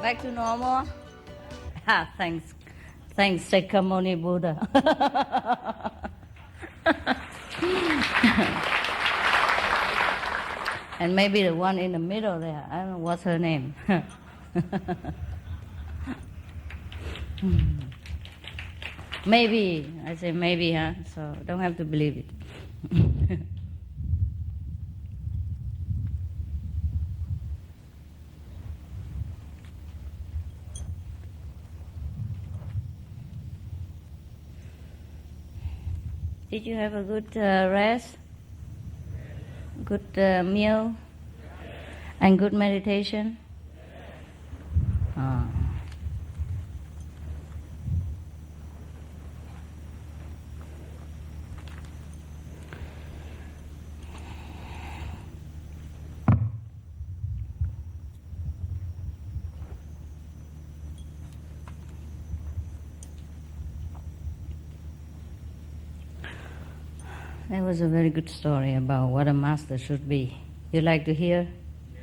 Back to normal? Thanks. Thanks, Shakyamuni Buddha. And maybe the one in the middle there, I don't know what's her name. Maybe, I say maybe, so don't have to believe it. Did you have a good rest? Good meal? And good meditation? That was a very good story about what a master should be. You like to hear? Yes.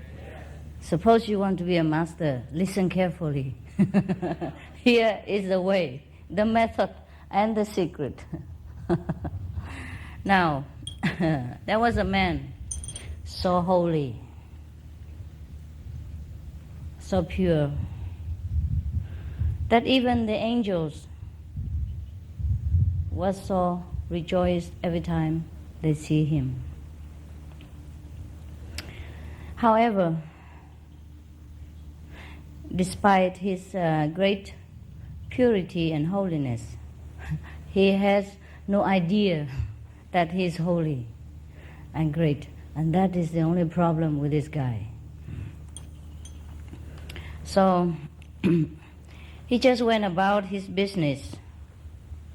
Suppose you want to be a master, listen carefully. Here is the way, the method, and the secret. Now, there was a man so holy, so pure, that even the angels were so rejoiced every time they see him. However, despite his great purity and holiness, he has no idea that he is holy and great, and that is the only problem with this guy. So he just went about his business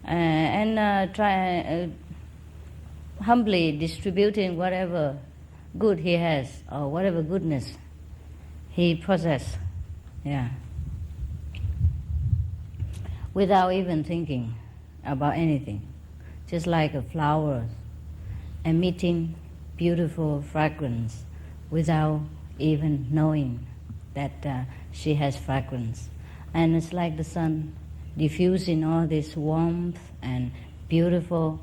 and humbly distributing whatever good he has or whatever goodness he possesses, without even thinking about anything, just like a flower emitting beautiful fragrance without even knowing that she has fragrance. And it's like the sun diffusing all this warmth and beautiful,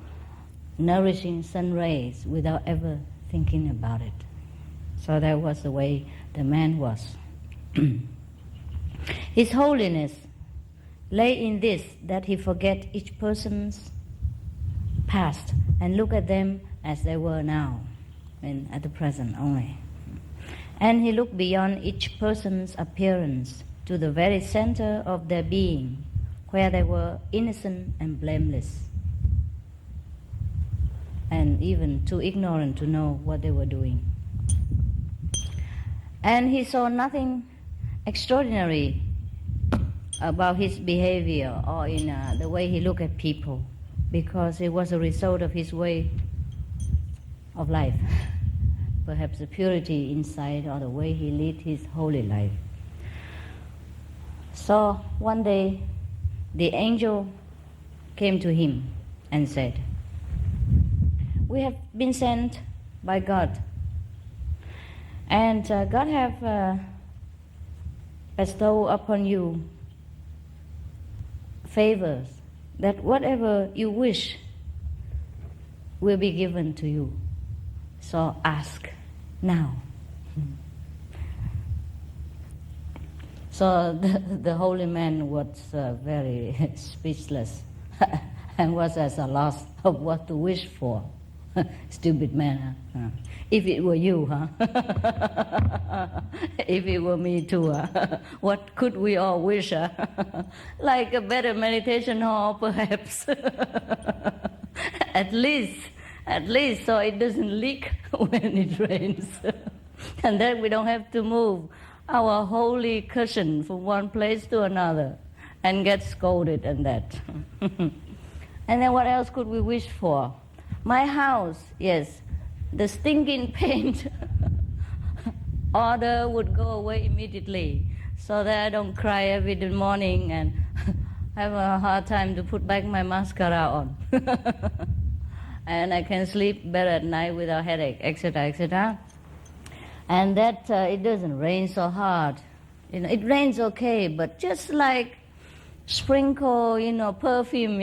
nourishing sun rays without ever thinking about it. So that was the way the man was. His holiness lay in this, that he forget each person's past and look at them as they were now, and at the present only. And he looked beyond each person's appearance to the very center of their being, where they were innocent and blameless, and even too ignorant to know what they were doing. And he saw nothing extraordinary about his behavior or in the way he looked at people, because it was a result of his way of life, perhaps the purity inside or the way he led his holy life. So one day, the angel came to him and said, "We have been sent by God, and God have bestowed upon you favors, that whatever you wish will be given to you. So ask now." So the holy man was very speechless and was at a loss of what to wish for. Stupid man, huh? If it were you, if it were me too, what could we all wish? Like a better meditation hall, perhaps. At least so it doesn't leak when it rains. And then we don't have to move our holy cushion from one place to another and get scolded and that. And then what else could we wish for? My house, yes, the stinking paint odor would go away immediately, so that I don't cry every morning and have a hard time to put back my mascara on. And I can sleep better at night without headache, etc., etc. And that it doesn't rain so hard, It rains okay, but just like sprinkle, perfume,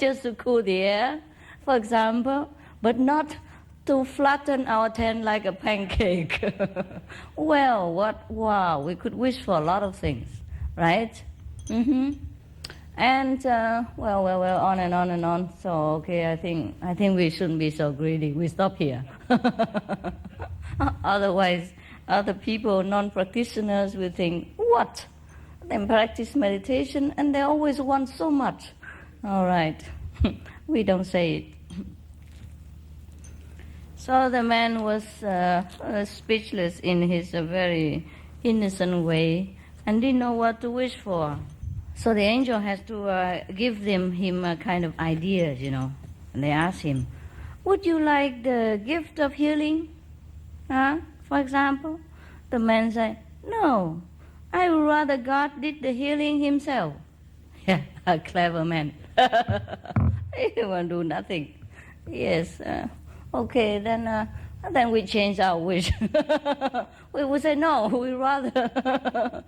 just to cool the air, for example, but not to flatten our tent like a pancake. Wow, we could wish for a lot of things, right? And on and on and on. So okay, I think we shouldn't be so greedy. We stop here. Otherwise, other people, non-practitioners, will think, what? They practice meditation and they always want so much. All right, we don't say it. So the man was speechless in his very innocent way and didn't know what to wish for. So the angel has to give him a kind of ideas, And they asked him, would you like the gift of healing? For example? The man said, no, I would rather God did the healing himself. Yeah, a clever man. He won't do nothing. Yes, okay, then we change our wish. We would say no. We rather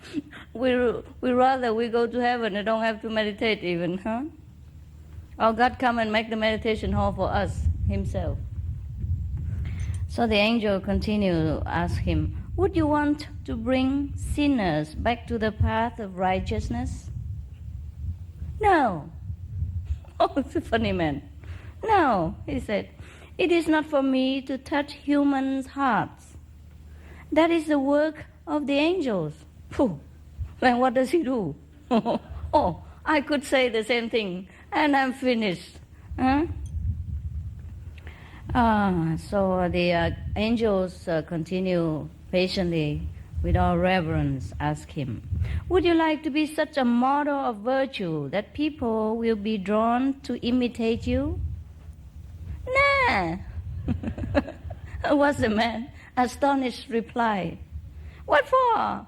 we go to heaven and don't have to meditate even, Or God come and make the meditation hall for us himself. So the angel continued to ask him, would you want to bring sinners back to the path of righteousness? No. Oh, it's a funny man. No, he said. It is not for me to touch humans' hearts. That is the work of the angels. Phew. Then what does he do? Oh, I could say the same thing and I'm finished. So the angels continue patiently, with all reverence, ask him, would you like to be such a model of virtue that people will be drawn to imitate you? Nah. Was the man astonished reply. What for?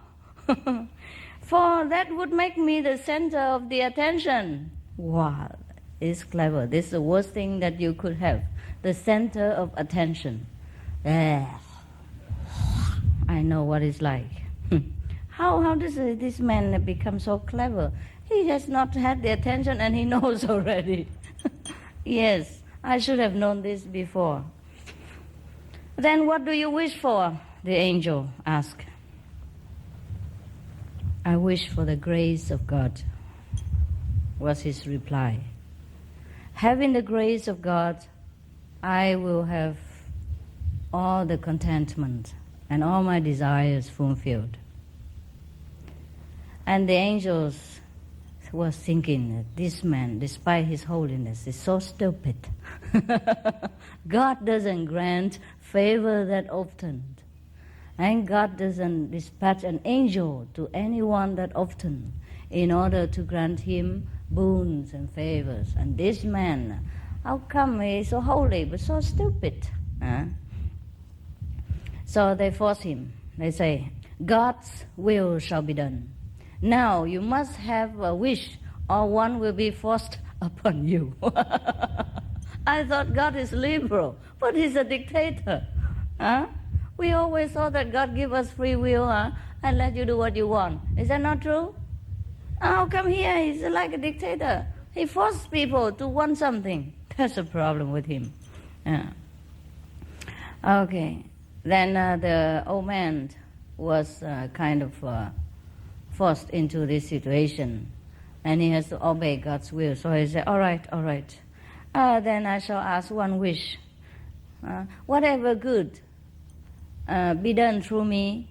For that would make me the center of the attention. Wow, it's clever. This is the worst thing that you could have. The center of attention. I know what it's like. How does this man become so clever? He has not had the attention and he knows already. Yes, I should have known this before. Then what do you wish for? The angel asked. I wish for the grace of God, was his reply. Having the grace of God, I will have all the contentment and all my desires fulfilled. And the angels were thinking that this man, despite his holiness, is so stupid. God doesn't grant favor that often. And God doesn't dispatch an angel to anyone that often in order to grant him boons and favors. And this man, how come he is so holy but so stupid? So they force him. They say, God's will shall be done. Now you must have a wish or one will be forced upon you. I thought God is liberal, but he's a dictator. We always thought that God give us free will and let you do what you want. Is that not true? How come here he's like a dictator? He forces people to want something. That's a problem with him. Okay. Then the old man was kind of forced into this situation, and he has to obey God's will. So he said, all right. Then I shall ask one wish. Whatever good be done through me,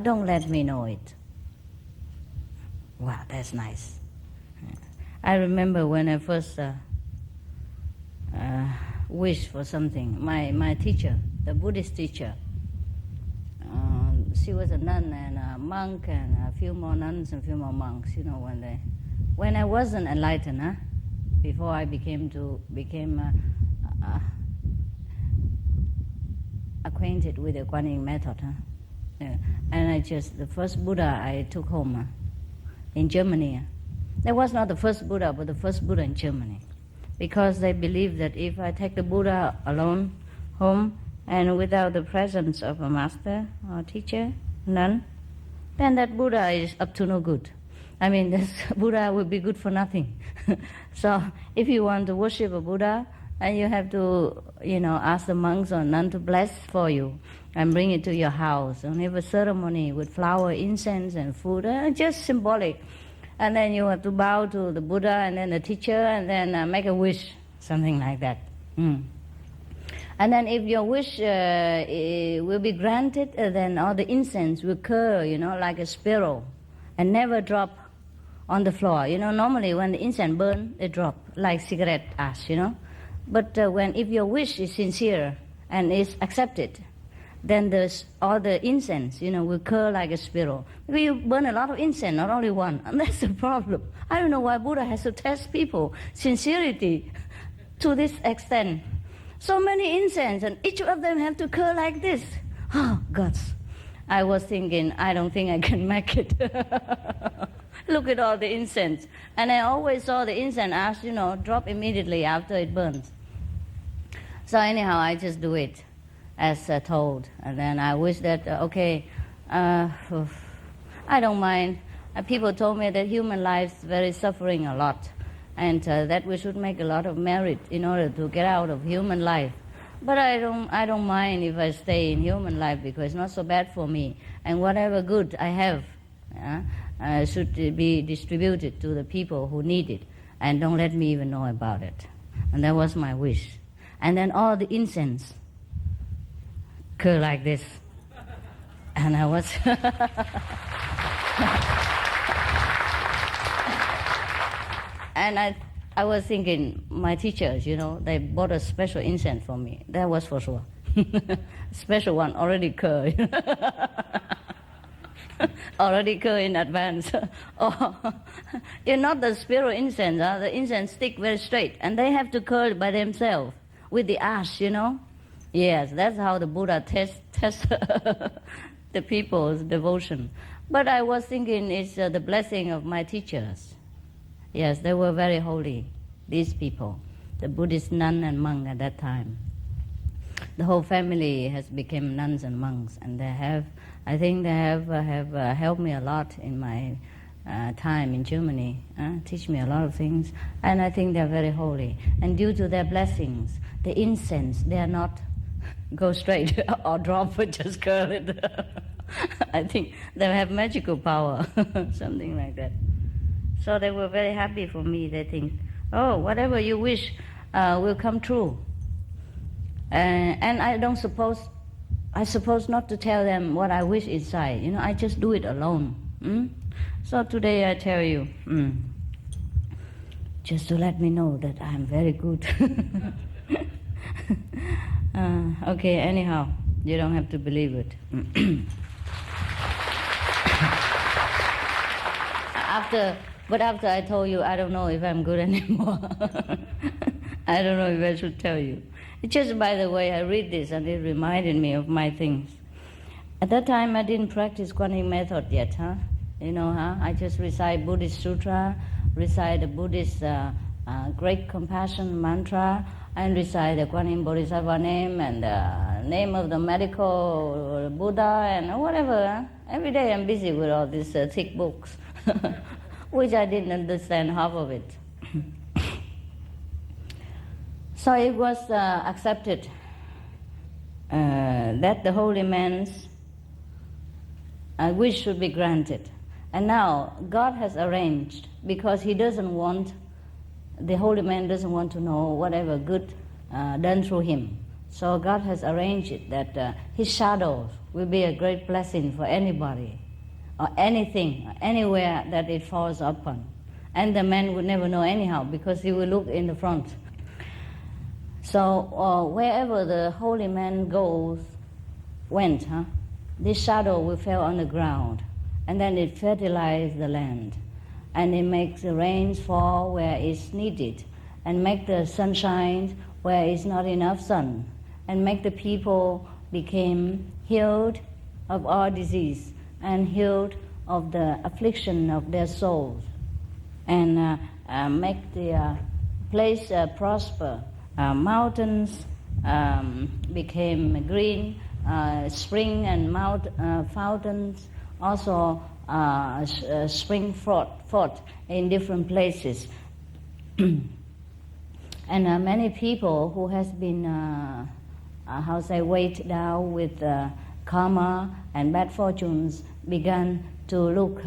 don't let me know it. Wow, that's nice. I remember when I first wished for something, my teacher, the Buddhist teacher, she was a nun and a monk and a few more nuns and a few more monks, when I wasn't enlightened, before I became acquainted with the Guanyin method, and the first Buddha I took home in Germany. That was not the first Buddha, but the first Buddha in Germany, because they believed that if I take the Buddha alone home and without the presence of a master or teacher, None? Then that Buddha is up to no good. I mean, this Buddha will be good for nothing. So if you want to worship a Buddha, and you have to, ask the monks or nuns to bless for you and bring it to your house and have a ceremony with flower, incense, and food, just symbolic. And then you have to bow to the Buddha and then the teacher and then make a wish, something like that. And then if your wish will be granted, then all the incense will curl, like a spiral and never drop on the floor. Normally when the incense burns, it drop like cigarette ash, But if your wish is sincere and is accepted, then all the incense, will curl like a spiral. Because you burn a lot of incense, not only one, and that's the problem. I don't know why Buddha has to test people sincerity to this extent. So many incense, and each of them have to curl like this. Oh, gods. I was thinking, I don't think I can make it. Look at all the incense. And I always saw the incense ash, drop immediately after it burns. So anyhow, I just do it as told. And then I wish that, I don't mind. People told me that human life is very suffering a lot. And that we should make a lot of merit in order to get out of human life. But I don't mind if I stay in human life because it's not so bad for me. And whatever good I have should be distributed to the people who need it. And don't let me even know about it. And that was my wish. And then all the incense curl like this. And I was... And I was thinking, my teachers, they bought a special incense for me. That was for sure. Special one, already curled. Already curled in advance. Not the spiral incense. The incense stick very straight. And they have to curl by themselves with the ash, Yes, that's how the Buddha tests the people's devotion. But I was thinking it's the blessing of my teachers. Yes, they were very holy, these people, the Buddhist nun and monk at that time. The whole family has become nuns and monks, and I think they have helped me a lot in my time in Germany, teach me a lot of things, and I think they're very holy. And due to their blessings, the incense, they are not go straight or drop but just curl it. I think they have magical power, something like that. So they were very happy for me. They think, whatever you wish will come true. And I suppose not to tell them what I wish inside. I just do it alone. So today I tell you, just to let me know that I'm very good. Okay, anyhow, you don't have to believe it. But after I told you, I don't know if I'm good anymore. I don't know if I should tell you. Just by the way, I read this and it reminded me of my things. At that time, I didn't practice Kuan method yet, I just recite Buddhist sutra, recite the Buddhist great compassion mantra, and recite the Kuan Bodhisattva name and the name of the medical Buddha and whatever. Every day I'm busy with all these thick books. Which I didn't understand half of it. So it was accepted that the holy man's wish should be granted. And now God has arranged, because he doesn't want, the holy man doesn't want to know whatever good done through him. So God has arranged it that his shadow will be a great blessing for anybody, or anything, anywhere that it falls upon. And the man would never know anyhow, because he will look in the front. So wherever the holy man went, this shadow will fall on the ground, and then it fertilizes the land, and it makes the rains fall where it's needed, and make the sunshine where it's not enough sun, and make the people become healed of all disease, and healed of the affliction of their souls, and make the place prosper. Mountains became green, spring and fountains also spring forth in different places. And many people who has been, weighed down with karma and bad fortunes began to look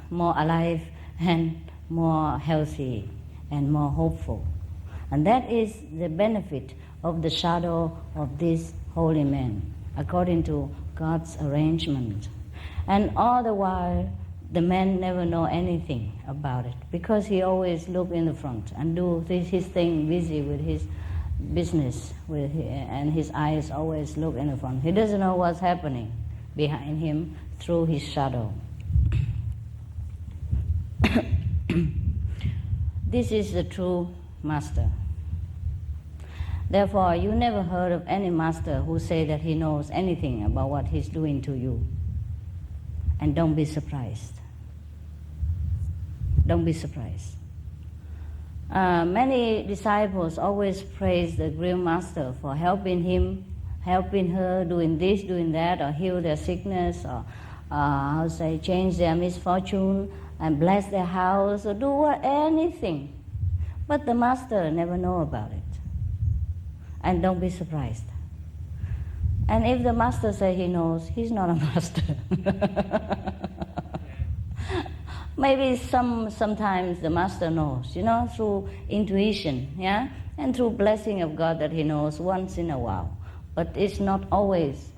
more alive and more healthy and more hopeful. And that is the benefit of the shadow of this holy man, according to God's arrangement. And all the while, the man never know anything about it, because he always look in the front and do his thing, busy with his business, and his eyes always look in the front. He doesn't know what's happening behind him through his shadow. This is the true master. Therefore, you never heard of any master who say that he knows anything about what he's doing to you. And don't be surprised. Don't be surprised. Many disciples always praise the real master for helping him, helping her, doing this, doing that, or heal their sickness, or change their misfortune, and bless their house, or do anything. But the master never know about it. And don't be surprised. And if the master say he knows, he's not a master. Maybe sometimes the master knows, through intuition, and through blessing of God that he knows once in a while. But it's not always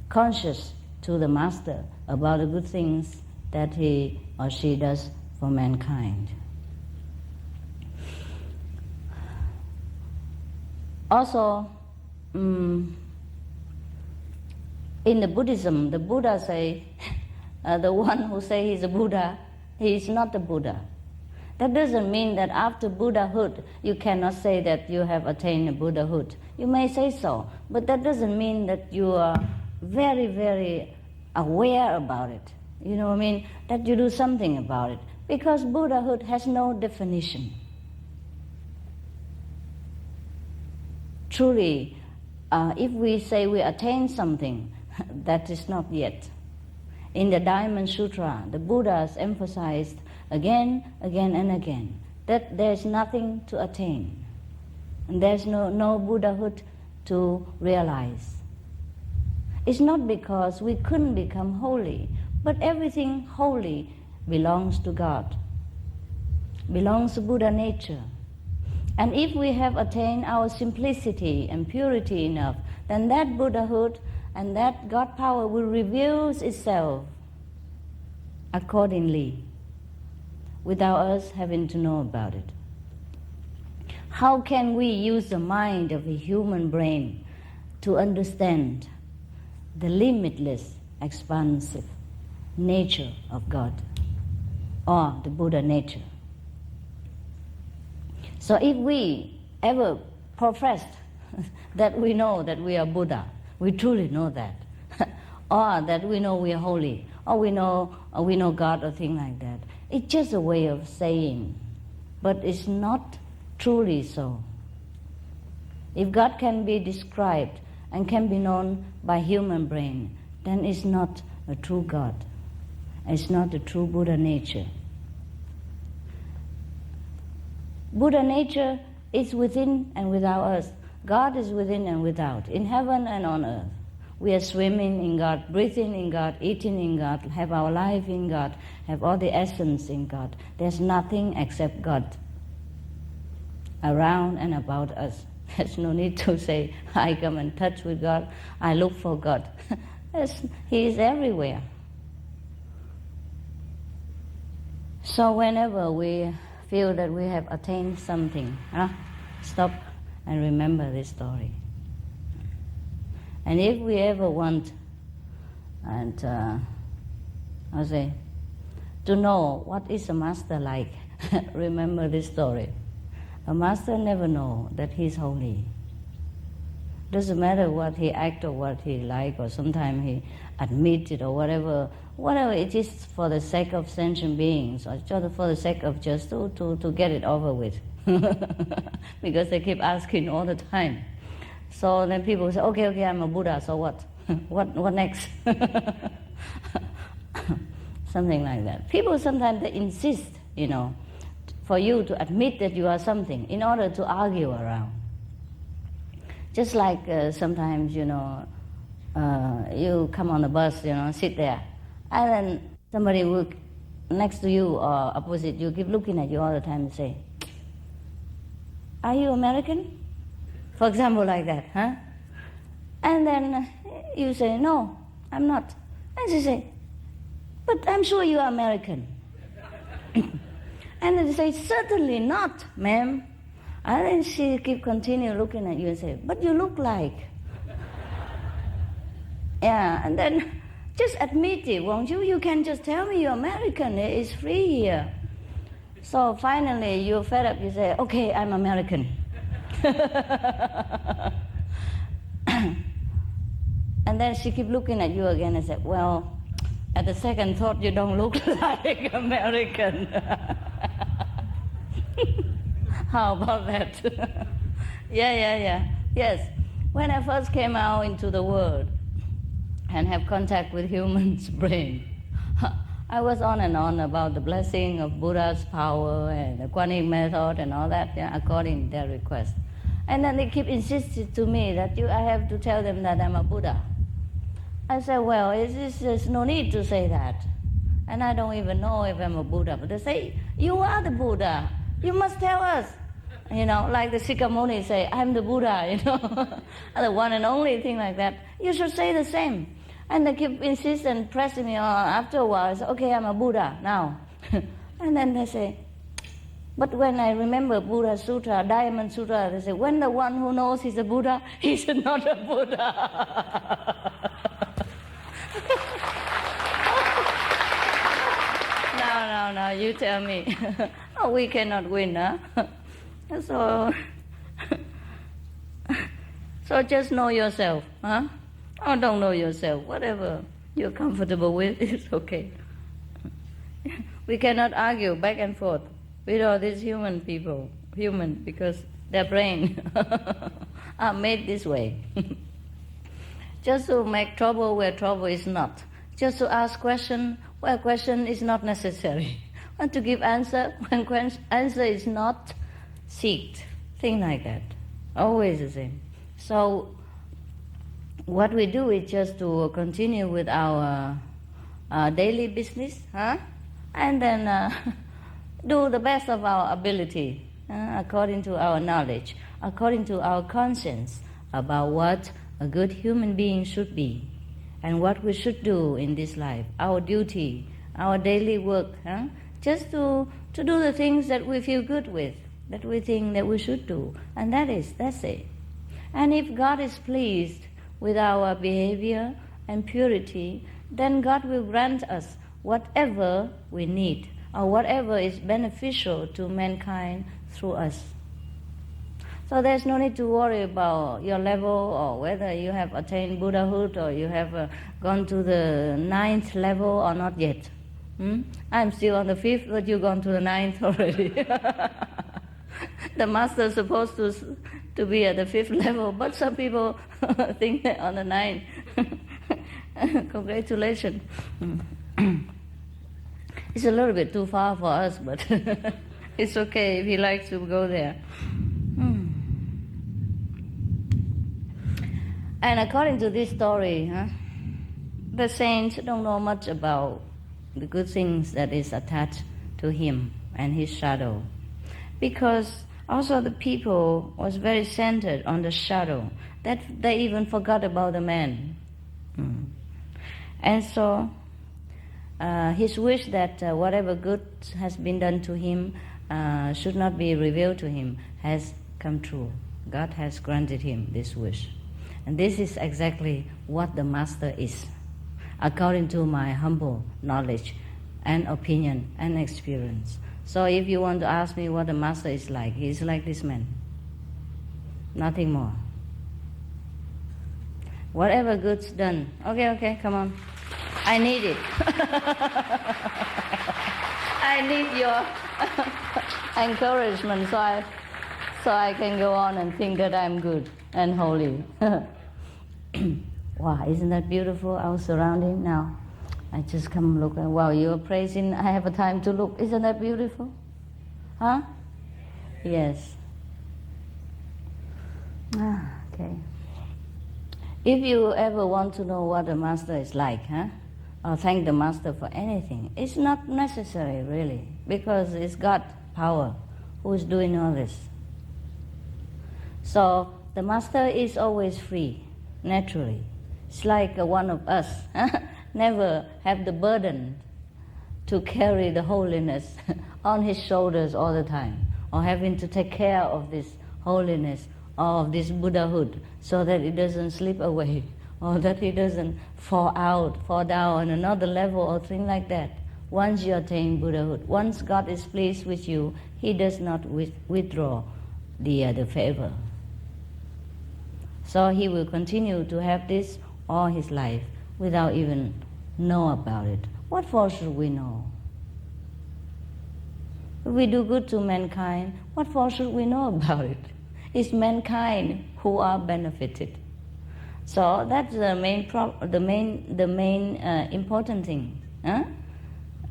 conscious to the master about the good things that he or she does for mankind. Also, in the Buddhism, the Buddha say, the one who say he's a Buddha, he is not a Buddha. That doesn't mean that after Buddhahood, you cannot say that you have attained Buddhahood. You may say so, but that doesn't mean that you are very, very aware about it. You know what I mean? That you do something about it. Because Buddhahood has no definition. Truly, if we say we attain something, that is not yet. In the Diamond Sutra, the Buddhas emphasized again and again that there's nothing to attain. And there's no Buddhahood to realize. It's not because we couldn't become holy, but everything holy belongs to God, belongs to Buddha nature. And if we have attained our simplicity and purity enough, then that Buddhahood and that God power will reveal itself accordingly, without us having to know about it. How can we use the mind of a human brain to understand the limitless, expansive nature of God, or the Buddha nature? So if we ever profess that we know that we are Buddha, we truly know that, or that we know we are holy, or we know God, or things like that, it's just a way of saying, but it's not truly so. If God can be described and can be known by human brain, then it's not a true God. It's not the true Buddha nature. Buddha nature is within and without us. God is within and without, in heaven and on earth. We are swimming in God, breathing in God, eating in God, have our life in God, have all the essence in God. There's nothing except God around and about us. There's no need to say, I come in touch with God, I look for God. He is everywhere. So whenever we feel that we have attained something, stop and remember this story. And if we ever want to know what is a master like, remember this story. A master never know that he's holy. Doesn't matter what he act or what he like, or sometimes he admit it or whatever it is, for the sake of sentient beings, or just for the sake of just to get it over with. Because they keep asking all the time. So then people say, okay, I'm a Buddha, so what? What next? Something like that. People sometimes they insist, for you to admit that you are something in order to argue around. Just like sometimes, you come on the bus, sit there, and then somebody will next to you or opposite you keep looking at you all the time and say, "Are you American?" For example, like that, huh? And then you say, "No, I'm not." And she say, "But I'm sure you are American." And then they say, "Certainly not, ma'am." And then she continue looking at you and say, "But you look like." Yeah, and then just admit it, won't you? You can just tell me you're American. It's free here. So finally, you're fed up. You say, "Okay, I'm American." And then she keep looking at you again and said, "Well, at the second thought, you don't look like American." How about that? Yeah. Yes. When I first came out into the world and have contact with humans' brain, I was on and on about the blessing of Buddha's power and the Kuan Yin method and all that, according to their request. And then they keep insisting to me that I have to tell them that I'm a Buddha. I said, well, there's no need to say that. And I don't even know if I'm a Buddha. But they say, you are the Buddha. You must tell us. Like the Sikhamuni say, I'm the Buddha, the one and only thing like that. You should say the same. And they keep insisting and pressing me on. After a while, I say, okay, I'm a Buddha now. And then they say, but when I remember Buddha Sutra, Diamond Sutra, they say, when the one who knows he's a Buddha, he's not a Buddha. No, you tell me. Oh, we cannot win, huh? So just know yourself, huh? Or don't know yourself. Whatever you're comfortable with, it's okay. We cannot argue back and forth with all these human people. Human, because their brain are made this way. Just to make trouble where trouble is not. Just to ask question where question is not necessary. And to give answer when answer is not seeked. Thing like that. Always the same. So what we do is just to continue with our daily business, huh? And then do the best of our ability, according to our knowledge, according to our conscience about what a good human being should be and what we should do in this life, our duty, our daily work, just to do the things that we feel good with, that we think that we should do, and that's it. And if God is pleased with our behavior and purity, then God will grant us whatever we need or whatever is beneficial to mankind through us. So there's no need to worry about your level or whether you have attained Buddhahood or you have gone to the 9th level or not yet. I'm still on the 5th, but you've gone to the 9th already. The master is supposed to be at the 5th level, but some people think they're on the 9th. Congratulations. It's a little bit too far for us, but it's okay if he likes to go there. And according to this story, the saints don't know much about the good things that is attached to him and his shadow. Because also the people was very centered on the shadow, that they even forgot about the man. And so his wish that whatever good has been done to him should not be revealed to him has come true. God has granted him this wish. And this is exactly what the master is, according to my humble knowledge and opinion and experience. So if you want to ask me what the master is like, he is like this man. Nothing more. Whatever good's done. Okay, come on. I need it. I need your encouragement so I can go on and think that I'm good. and holy. Wow, isn't that beautiful, our surrounding now? I just come look and wow, you're praising, I have a time to look. Isn't that beautiful? Huh? Yes. Okay. If you ever want to know what the Master is like, or thank the Master for anything, it's not necessary really, because it's God power who is doing all this. So the Master is always free, naturally. It's like one of us, never have the burden to carry the holiness on his shoulders all the time, or having to take care of this holiness, of this Buddhahood, so that it doesn't slip away, or that it doesn't fall down on another level or thing like that. Once you attain Buddhahood, once God is pleased with you, he does not withdraw the favor. So he will continue to have this all his life without even know about it. What for should we know? If we do good to mankind, what for should we know about it? It's mankind who are benefited. So that's the main important thing,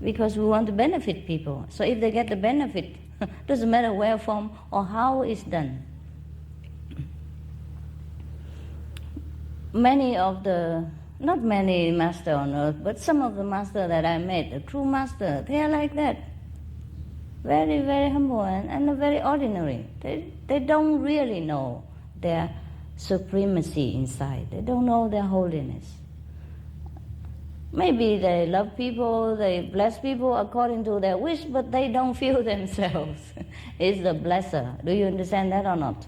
because we want to benefit people. So if they get the benefit, doesn't matter where from or how it's done. Not many masters on earth, but some of the masters that I met, the true master, they are like that. Very, very humble and very ordinary. They don't really know their supremacy inside. They don't know their holiness. Maybe they love people, they bless people according to their wish, but they don't feel themselves is the blesser. Do you understand that or not?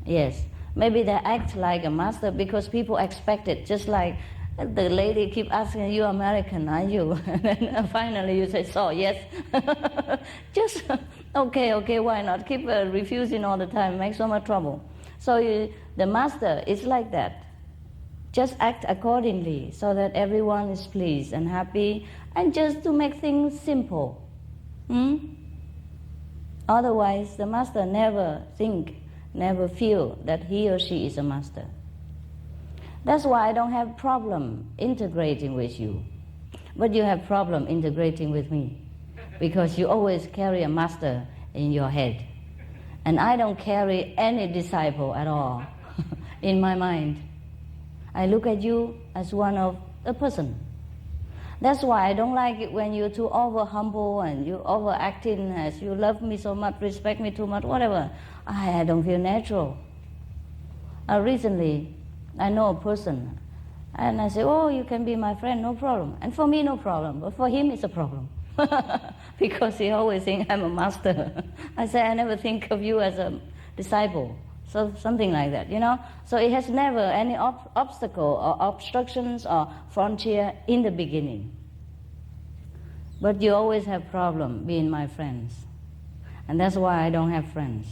Yes. Maybe they act like a master because people expect it, just like the lady keep asking, you American, are you? And then finally you say, so, yes. Just, okay, why not? Keep refusing all the time, make so much trouble. So the master is like that. Just act accordingly so that everyone is pleased and happy, and just to make things simple. Otherwise, the master never feel that he or she is a master. That's why I don't have problem integrating with you. But you have problem integrating with me, because you always carry a master in your head. And I don't carry any disciple at all in my mind. I look at you as one of a person. That's why I don't like it when you're too over humble and you overacting as you love me so much, respect me too much, whatever. I don't feel natural. Recently, I know a person, and I say, oh, you can be my friend, no problem. And for me, no problem, but for him, it's a problem. Because he always thinks I'm a master. I say, I never think of you as a disciple. So something like that, So it has never any obstacle or obstructions or frontier in the beginning. But you always have problem being my friends. And that's why I don't have friends.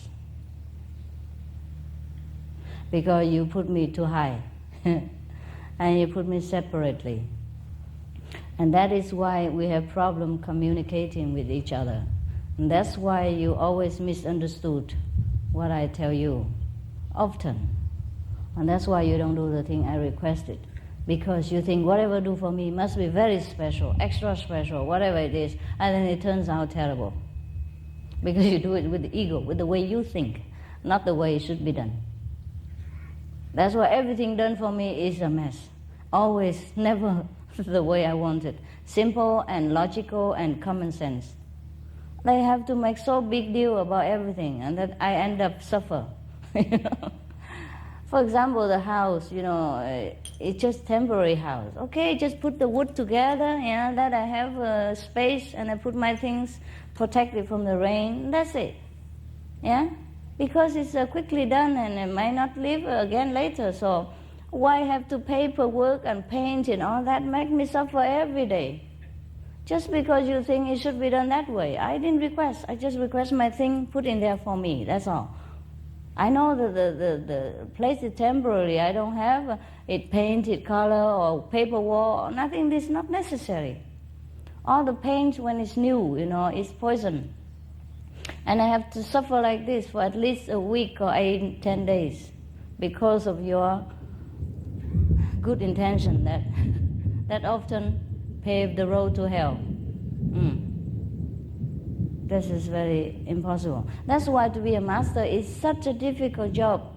Because you put me too high. And you put me separately. And that is why we have problem communicating with each other. And that's why you always misunderstood what I tell you. Often. And that's why you don't do the thing I requested. Because you think whatever you do for me must be very special, extra special, whatever it is, and then it turns out terrible. Because you do it with the ego, with the way you think, not the way it should be done. That's why everything done for me is a mess. Always, never the way I want it. Simple and logical and common sense. They have to make so big deal about everything, and that I end up suffer. For example, the house, it's just temporary house. Okay, just put the wood together, that I have space, and I put my things protected from the rain. That's it. Because it's quickly done and it might not live again later. So why have to paperwork and paint and all that? Make me suffer every day. Just because you think it should be done that way. I didn't request. I just request my thing put in there for me. That's all. I know that the place is temporary. I don't have it painted color or paper wall or nothing. This is not necessary. All the paint when it's new, is poison. And I have to suffer like this for at least a week or 10 days because of your good intention that often pave the road to hell. This is very impossible. That's why to be a master is such a difficult job,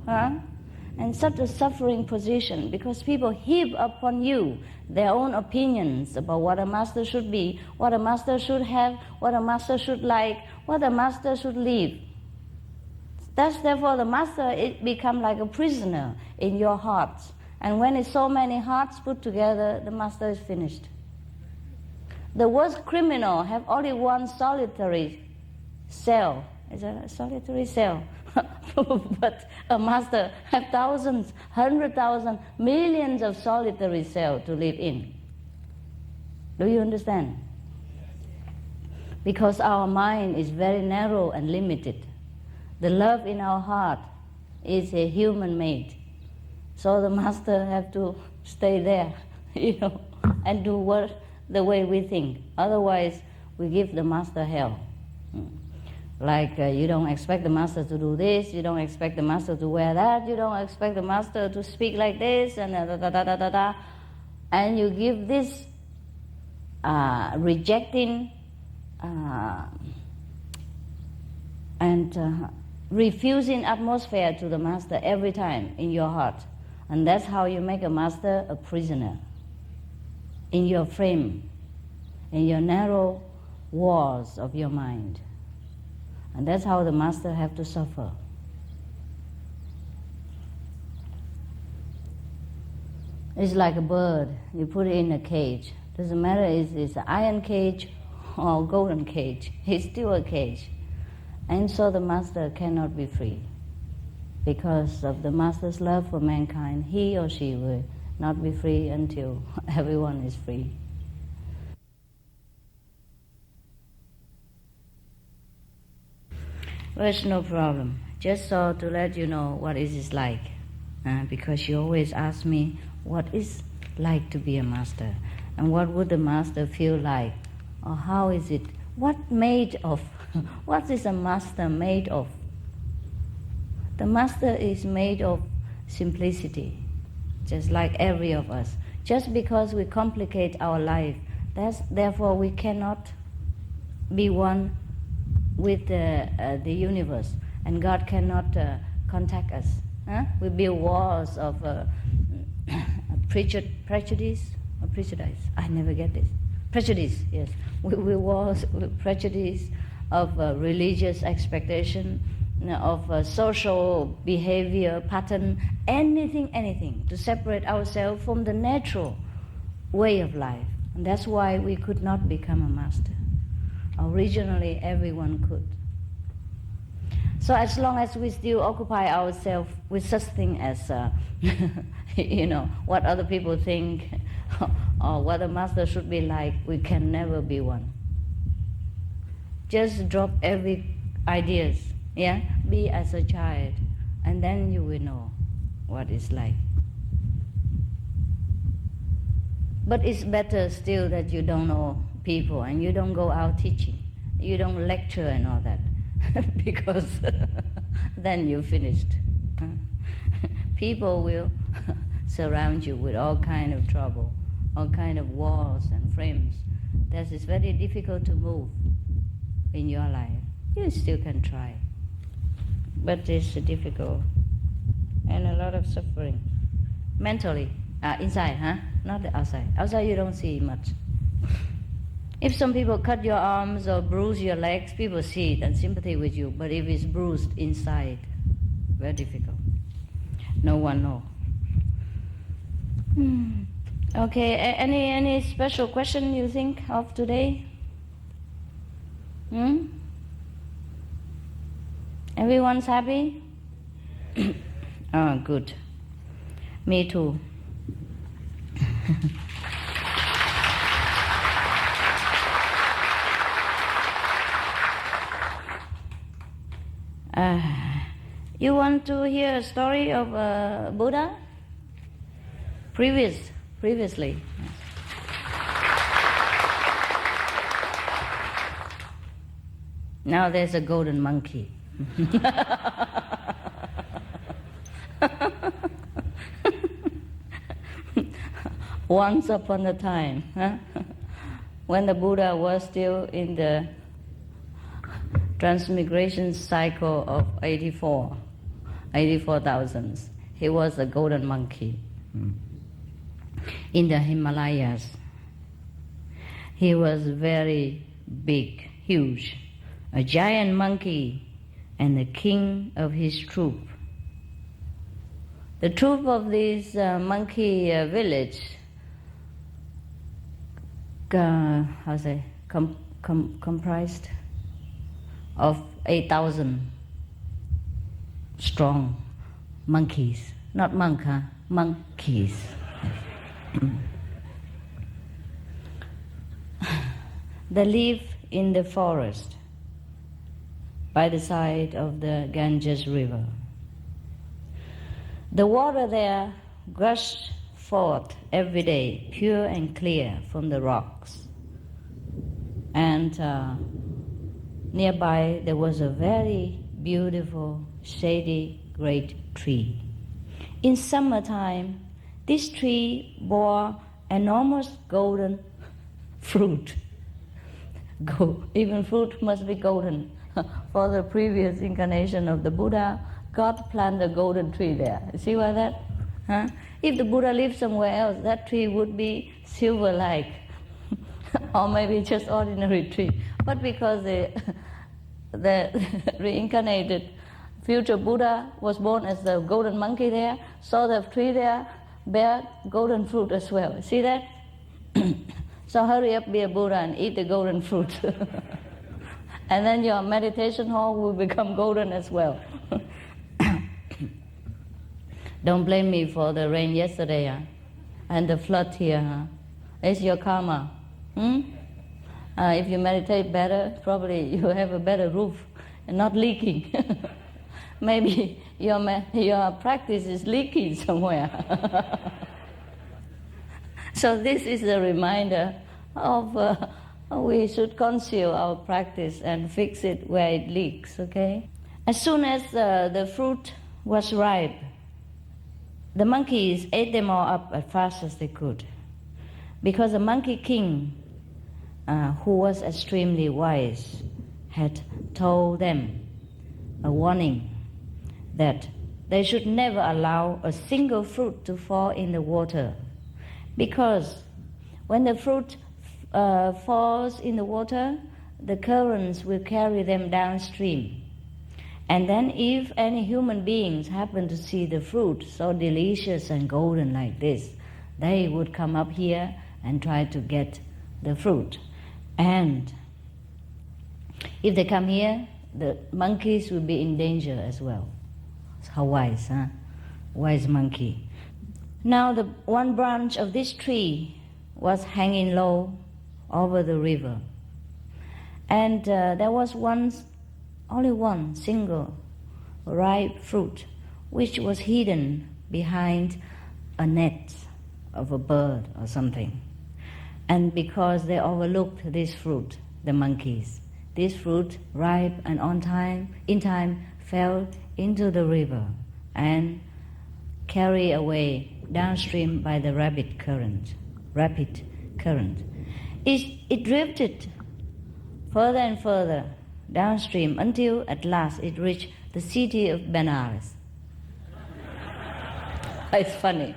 and such a suffering position, because people heap upon you their own opinions about what a master should be, what a master should have, what a master should like, what a master should live. Thus, therefore, the master it become like a prisoner in your hearts. And when it's so many hearts put together, the master is finished. The worst criminal have only one solitary cell. Is that a solitary cell? But a master have thousands, 100,000, millions of solitary cells to live in. Do you understand? Because our mind is very narrow and limited. The love in our heart is a human-made. So the master have to stay there, and do what the way we think. Otherwise, we give the master hell. Like you don't expect the master to do this, you don't expect the master to wear that, you don't expect the master to speak like this, and and you give this rejecting and refusing atmosphere to the master every time in your heart. And that's how you make a master a prisoner in your frame, in your narrow walls of your mind. And that's how the master have to suffer. It's like a bird. You put it in a cage. Doesn't matter if it's an iron cage or golden cage. It's still a cage. And so the master cannot be free. Because of the master's love for mankind, he or she will not be free until everyone is free. Well, it's no problem. Just so to let you know what is it like. Because you always ask me, what is like to be a master? And what would the master feel like? Or how is it? What made of? What is a master made of? The master is made of simplicity, just like every of us. Just because we complicate our life, therefore we cannot be one with the universe, and God cannot contact us. We build walls of prejudice. I never get this. Prejudice, yes. We walls with prejudice of religious expectation, of social behavior pattern, anything to separate ourselves from the natural way of life. And that's why we could not become a master. Originally, everyone could. So as long as we still occupy ourselves with such thing as, what other people think, or what a master should be like, we can never be one. Just drop every ideas, be as a child, and then you will know what it's like. But it's better still that you don't know people and you don't go out teaching, you don't lecture and all that, because then you're finished. People will surround you with all kind of trouble, all kind of walls and frames. That is very difficult to move in your life. You still can try, but it's difficult and a lot of suffering mentally, inside, not the outside. Outside you don't see much. If some people cut your arms or bruise your legs, people see it and sympathy with you. But if it's bruised inside, very difficult. No one knows. Okay, any special question you think of today? Everyone's happy? Oh, good. Me too. You want to hear a story of Buddha? Previously. Now there's a golden monkey. Once upon a time, when the Buddha was still in the transmigration cycle of 84,000, he was a golden monkey in the Himalayas. He was very big, huge, a giant monkey and the king of his troop. The troop of this monkey village comprised of 8,000 strong monkeys. Not monk, monkeys. They live in the forest by the side of the Ganges river. The water there gushed forth every day, pure and clear from the rocks. And nearby there was a very beautiful, shady, great tree. In summertime, this tree bore enormous golden fruit. Even fruit must be golden. For the previous incarnation of the Buddha, God planted a golden tree there. See why that? Huh? If the Buddha lived somewhere else, that tree would be silver-like, or maybe just ordinary tree. But because the reincarnated future Buddha was born as the golden monkey there, so the tree there bear golden fruit as well. See that? So hurry up, be a Buddha and eat the golden fruit. And then your meditation hall will become golden as well. Don't blame me for the rain yesterday and the flood here. It's your karma. If you meditate better, probably you have a better roof and not leaking. Maybe your practice is leaking somewhere. So this is a reminder of we should conceal our practice and fix it where it leaks, okay? As soon as the fruit was ripe, the monkeys ate them all up as fast as they could. Because the monkey king, who was extremely wise, had told them a warning that they should never allow a single fruit to fall in the water. Because when the fruit falls in the water, the currents will carry them downstream. And then if any human beings happen to see the fruit so delicious and golden like this, they would come up here and try to get the fruit. And if they come here, the monkeys will be in danger as well. How wise, huh? Wise monkey. Now the one branch of this tree was hanging low over the river. And there was only one single ripe fruit, which was hidden behind a net of a bird or something. And because they overlooked this fruit, the monkeys, this fruit, ripe and in time, fell into the river and carried away downstream by the rapid current. It drifted further and further downstream until at last it reached the city of Benares. It's funny.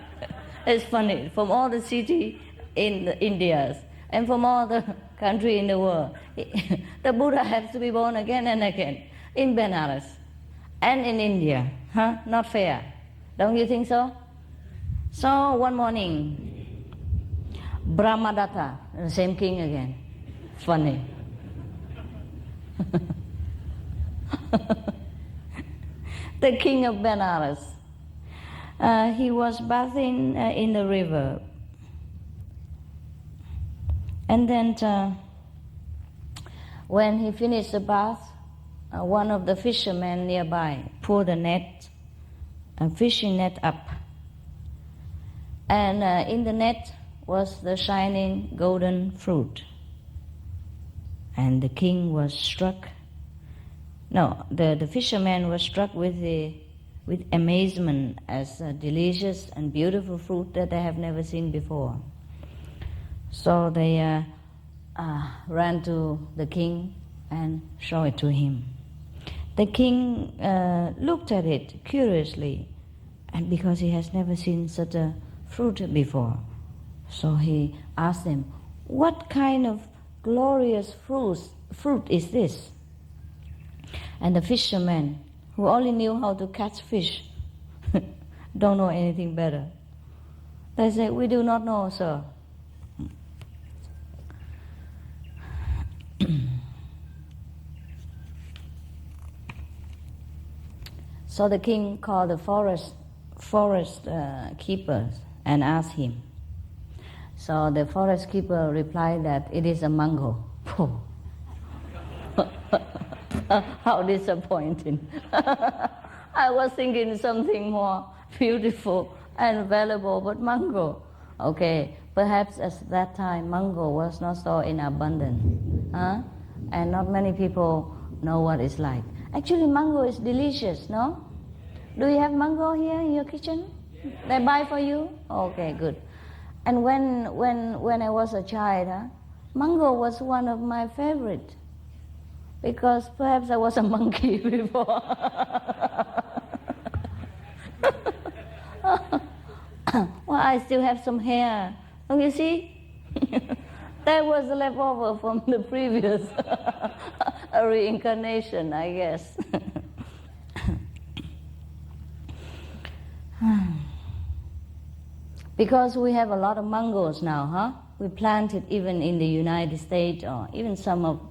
It's funny. From all the cities in the Indias and from all the countries in the world, the Buddha has to be born again and again in Benares and in India. Huh? Not fair. Don't you think so? So one morning, Brahmadatta, the same king again. Funny. The king of Benares, he was bathing in the river. And then when he finished the bath, one of the fishermen nearby pulled a fishing net up. And in the net was the shining golden fruit. And the king was struck No, the fisherman was struck with amazement as a delicious and beautiful fruit that they have never seen before. So they ran to the king and showed it to him. The king looked at it curiously, and because he has never seen such a fruit before, so he asked them, "What kind of glorious fruit is this?" And the fisherman, who only knew how to catch fish, don't know anything better. They say, "We do not know, sir." So the king called the forest keepers and asked him. So the forest keeper replied that it is a mango. How disappointing. I was thinking something more beautiful and valuable, but mango. Okay, perhaps at that time mango was not so in abundance. And not many people know what it's like. Actually, mango is delicious, no? Do you have mango here in your kitchen? They buy for you? Okay, good. And when I was a child, mango was one of my favorite, because perhaps I was a monkey before. Well, I still have some hair. Don't you see? That was leftover from the previous reincarnation, I guess. Because we have a lot of mangoes now, we plant it even in the United States or even some of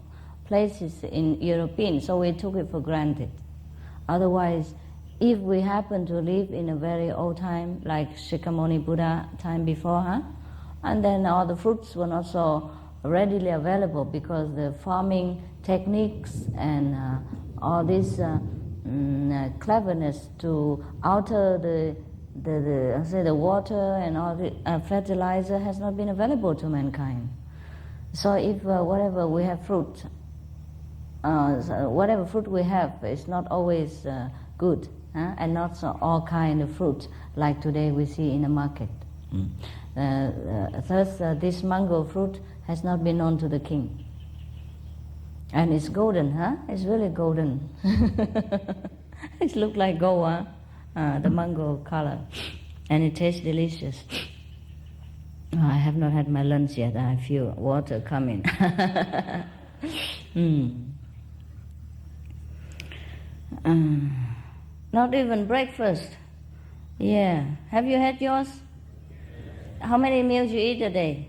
places in European, so we took it for granted. Otherwise, if we happen to live in a very old time, like Shakyamuni Buddha time before, and then all the fruits were not so readily available because the farming techniques and all this cleverness to alter the water and all the fertilizer has not been available to mankind. So if whatever we have fruit, whatever fruit we have is not always good, and not so all kind of fruit like today we see in the market. Thus, this mango fruit has not been known to the king. And it's golden, It's really golden. It looks like gold, the mango color. And it tastes delicious. I have not had my lunch yet. I feel water coming. Not even breakfast. Yeah. Have you had yours? How many meals you eat a day?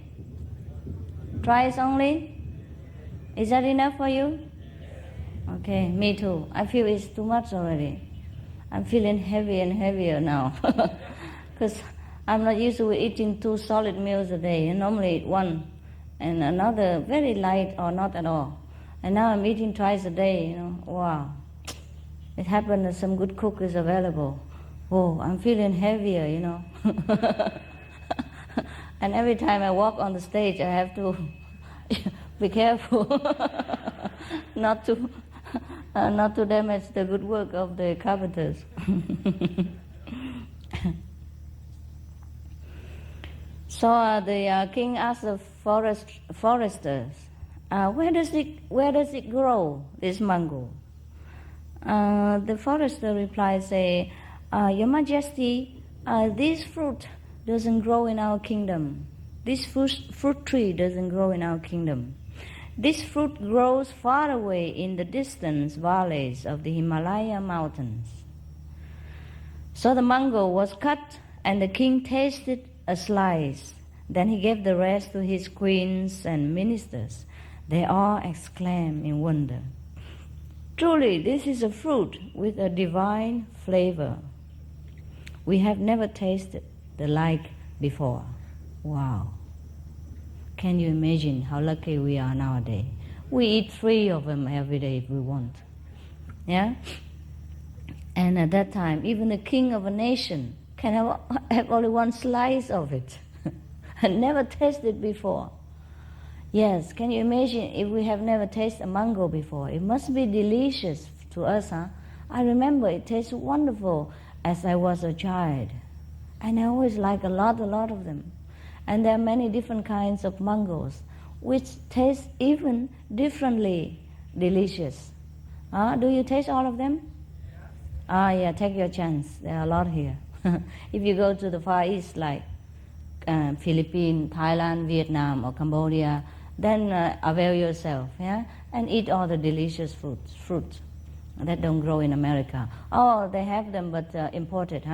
Twice only? Is that enough for you? Okay, me too. I feel it's too much already. I'm feeling heavy and heavier now. Because I'm not used to eating 2 solid meals a day. I normally eat 1 and another very light or not at all. And now I'm eating twice a day, Wow. It happened that some good cook is available. Oh, I'm feeling heavier, And every time I walk on the stage, I have to be careful not to damage the good work of the carpenters. So the king asked the foresters, where does it grow, this mango? The forester replied, say, Your Majesty, this fruit doesn't grow in our kingdom. This fruit tree doesn't grow in our kingdom. This fruit grows far away in the distant valleys of the Himalaya mountains. So the mango was cut, and the king tasted a slice. Then he gave the rest to his queens and ministers. They all exclaimed in wonder, Truly, this is a fruit with a divine flavor. We have never tasted the like before. Wow. Can you imagine how lucky we are nowadays? We eat 3 of them every day if we want. Yeah? And at that time, even the king of a nation can have only 1 slice of it. And never tasted before. Yes, can you imagine if we have never tasted a mango before? It must be delicious to us. I remember it tastes wonderful as I was a child. And I always like a lot of them. And there are many different kinds of mangoes which taste even differently delicious. Do you taste all of them? Yeah, take your chance. There are a lot here. If you go to the Far East like Philippines, Thailand, Vietnam or Cambodia, then avail yourself, and eat all the delicious fruits that don't grow in America. Oh, they have them but imported,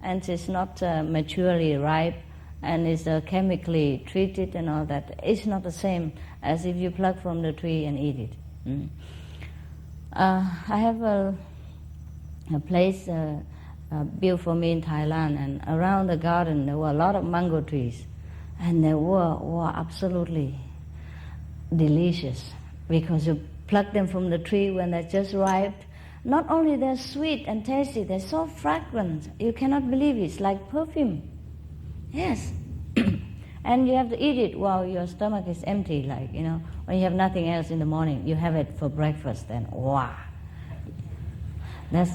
and it's not maturely ripe and it's chemically treated and all that. It's not the same as if you pluck from the tree and eat it. I have a place built for me in Thailand, and around the garden there were a lot of mango trees, and they were absolutely delicious because you pluck them from the tree when they're just ripe. Not only they're sweet and tasty, they're so fragrant. You cannot believe it. It's like perfume. Yes. And you have to eat it while your stomach is empty, like, when you have nothing else in the morning, you have it for breakfast, and wow. That's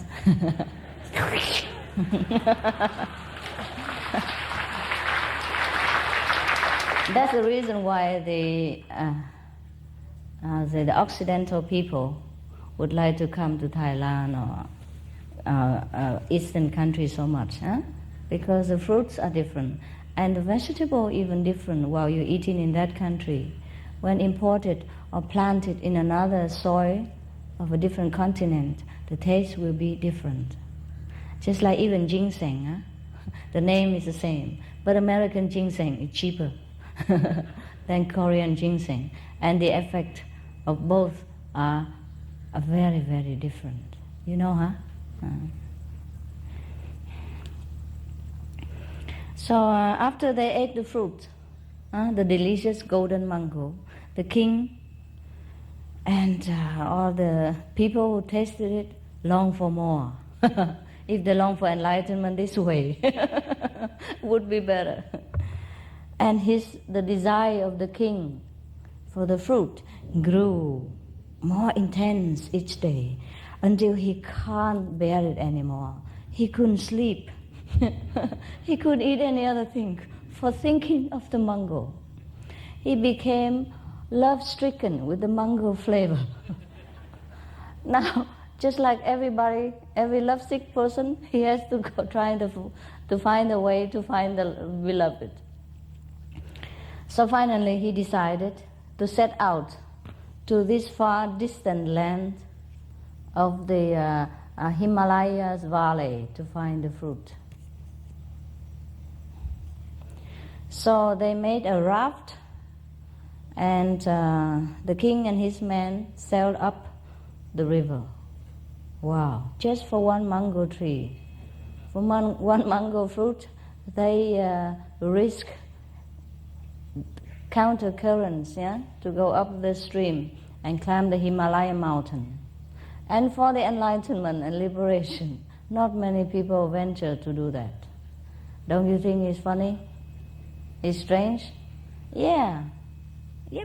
that's the reason why the Occidental people would like to come to Thailand or Eastern countries so much, because the fruits are different and the vegetable even different while you're eating in that country. When imported or planted in another soil of a different continent, the taste will be different. Just like even ginseng, the name is the same, but American ginseng is cheaper than Korean ginseng, and the effect of both are very, very different. You know, So after they ate the fruit, the delicious golden mango, the king and all the people who tasted it long for more. If they long for enlightenment this way, would be better. And the desire of the king for the fruit grew more intense each day until he can't bear it anymore. He couldn't sleep. He couldn't eat any other thing for thinking of the mango. He became love-stricken with the mango flavor. Now, just like everybody, every lovesick person, he has to go trying to find a way to find the beloved. So finally he decided to set out to this far distant land of the Himalayas valley to find the fruit. So they made a raft, and the king and his men sailed up the river. Wow, just for one mango tree. For one mango fruit, they risk counter currents, to go up the stream and climb the Himalaya mountain. And for the enlightenment and liberation, not many people venture to do that. Don't you think it's funny? It's strange? Yeah,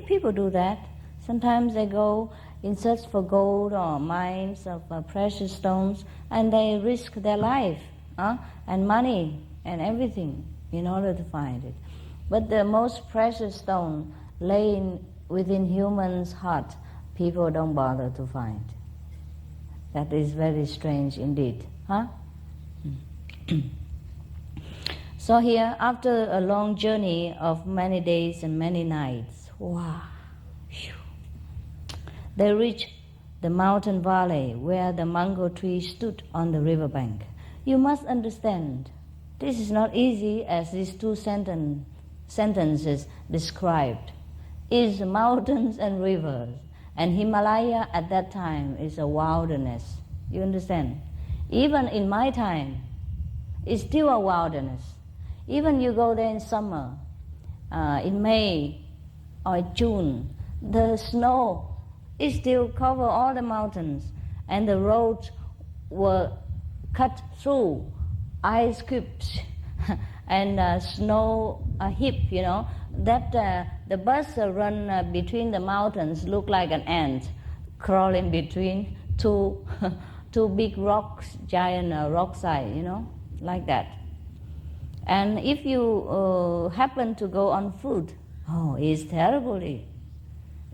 people do that. Sometimes they go in search for gold or mines of precious stones, and they risk their life and money and everything in order to find it. But the most precious stone laying within human's heart, people don't bother to find. That is very strange indeed, So here, after a long journey of many days and many nights, wow, they reached the mountain valley where the mango tree stood on the riverbank. You must understand, this is not easy as these two sentences described. It's mountains and rivers, and Himalaya at that time is a wilderness. You understand? Even in my time, it's still a wilderness. Even you go there in summer, in May or June, the snow is still cover all the mountains, and the roads were cut through ice cubes and snow heap, that the bus run between the mountains look like an ant crawling between two, two big rocks, giant rock side, like that. And if you happen to go on foot, it's terribly.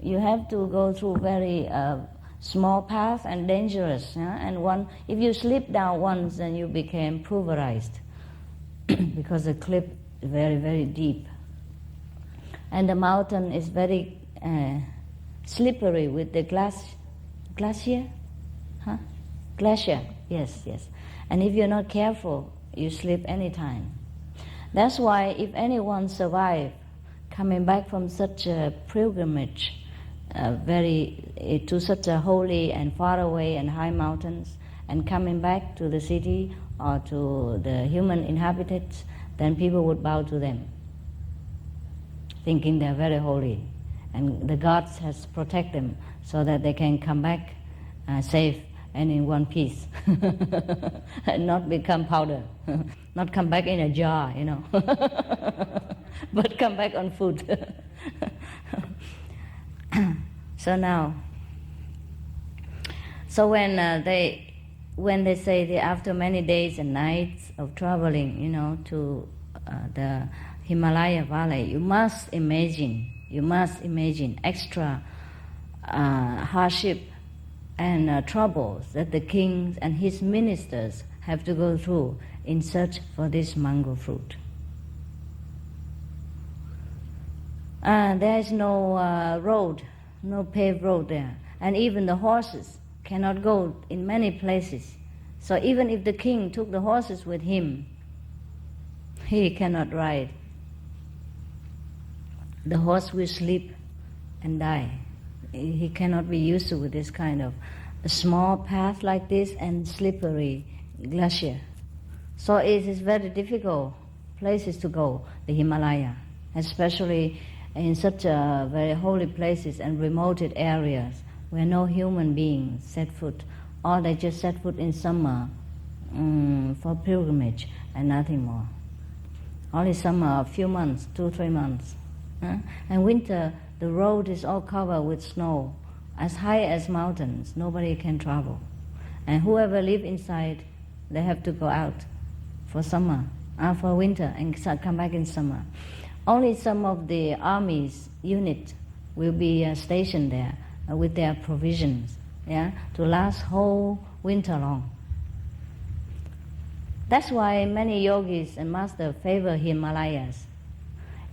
You have to go through very small path and dangerous. And if you slip down once, then you became pulverized because the cliff is very, very deep. And the mountain is very slippery with the glacier? Glacier, yes. And if you're not careful, you slip anytime. That's why if anyone survives coming back from such a pilgrimage, to such a holy and far away and high mountains, and coming back to the city or to the human inhabitants, then people would bow to them, thinking they're very holy, and the gods has protect them so that they can come back safe and in one piece, and not become powder, not come back in a jar, but come back on foot. So when they say that after many days and nights of traveling, to the Himalaya Valley, you must imagine extra hardship and troubles that the king and his ministers have to go through in search for this mango fruit. There is no road, no paved road there, and even the horses cannot go in many places. So even if the king took the horses with him, he cannot ride. The horse will sleep and die. He cannot be used to with this kind of a small path like this and slippery glacier. So it is very difficult places to go, the Himalaya, especially in such very holy places and remote areas where no human beings set foot, or they just set foot in summer for pilgrimage and nothing more. Only summer, a few months, 2-3 months. And winter, the road is all covered with snow, as high as mountains. Nobody can travel. And whoever live inside, they have to go out for summer, for winter, and come back in summer. Only some of the army's unit will be stationed there with their provisions, to last whole winter long. That's why many yogis and masters favor Himalayas.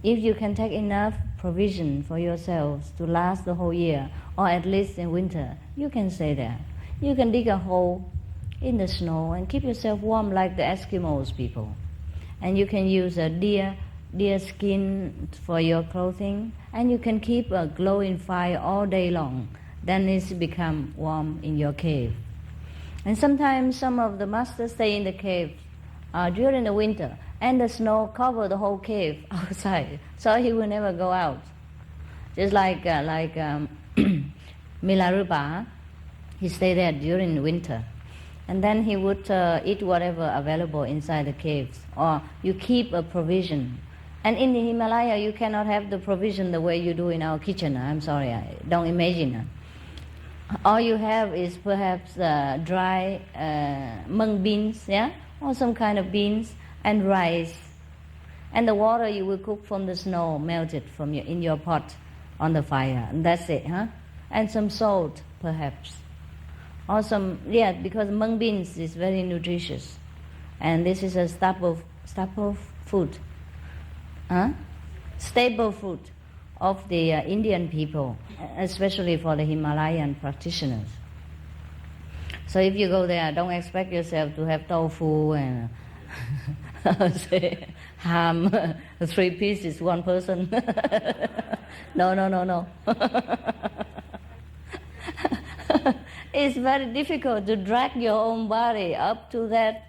If you can take enough provision for yourselves to last the whole year, or at least in winter, you can stay there. You can dig a hole in the snow and keep yourself warm like the Eskimos people. And you can use a deer skin for your clothing, and you can keep a glowing fire all day long. Then it's become warm in your cave. And sometimes some of the masters stay in the cave during the winter, and the snow cover the whole cave outside, so he will never go out. Just like Milarepa, he stayed there during winter, and then he would eat whatever available inside the caves, or you keep a provision. And in the Himalaya, you cannot have the provision the way you do in our kitchen. I'm sorry, I don't imagine. All you have is perhaps dry mung beans, or some kind of beans, and rice. And the water you will cook from the snow melted from in your pot on the fire. And that's it, And some salt, perhaps. Or some, because mung beans is very nutritious. And this is a staple food. Staple food of the Indian people, especially for the Himalayan practitioners. So if you go there, don't expect yourself to have tofu and say ham, 3 pieces, 1 person. No. It's very difficult to drag your own body up to that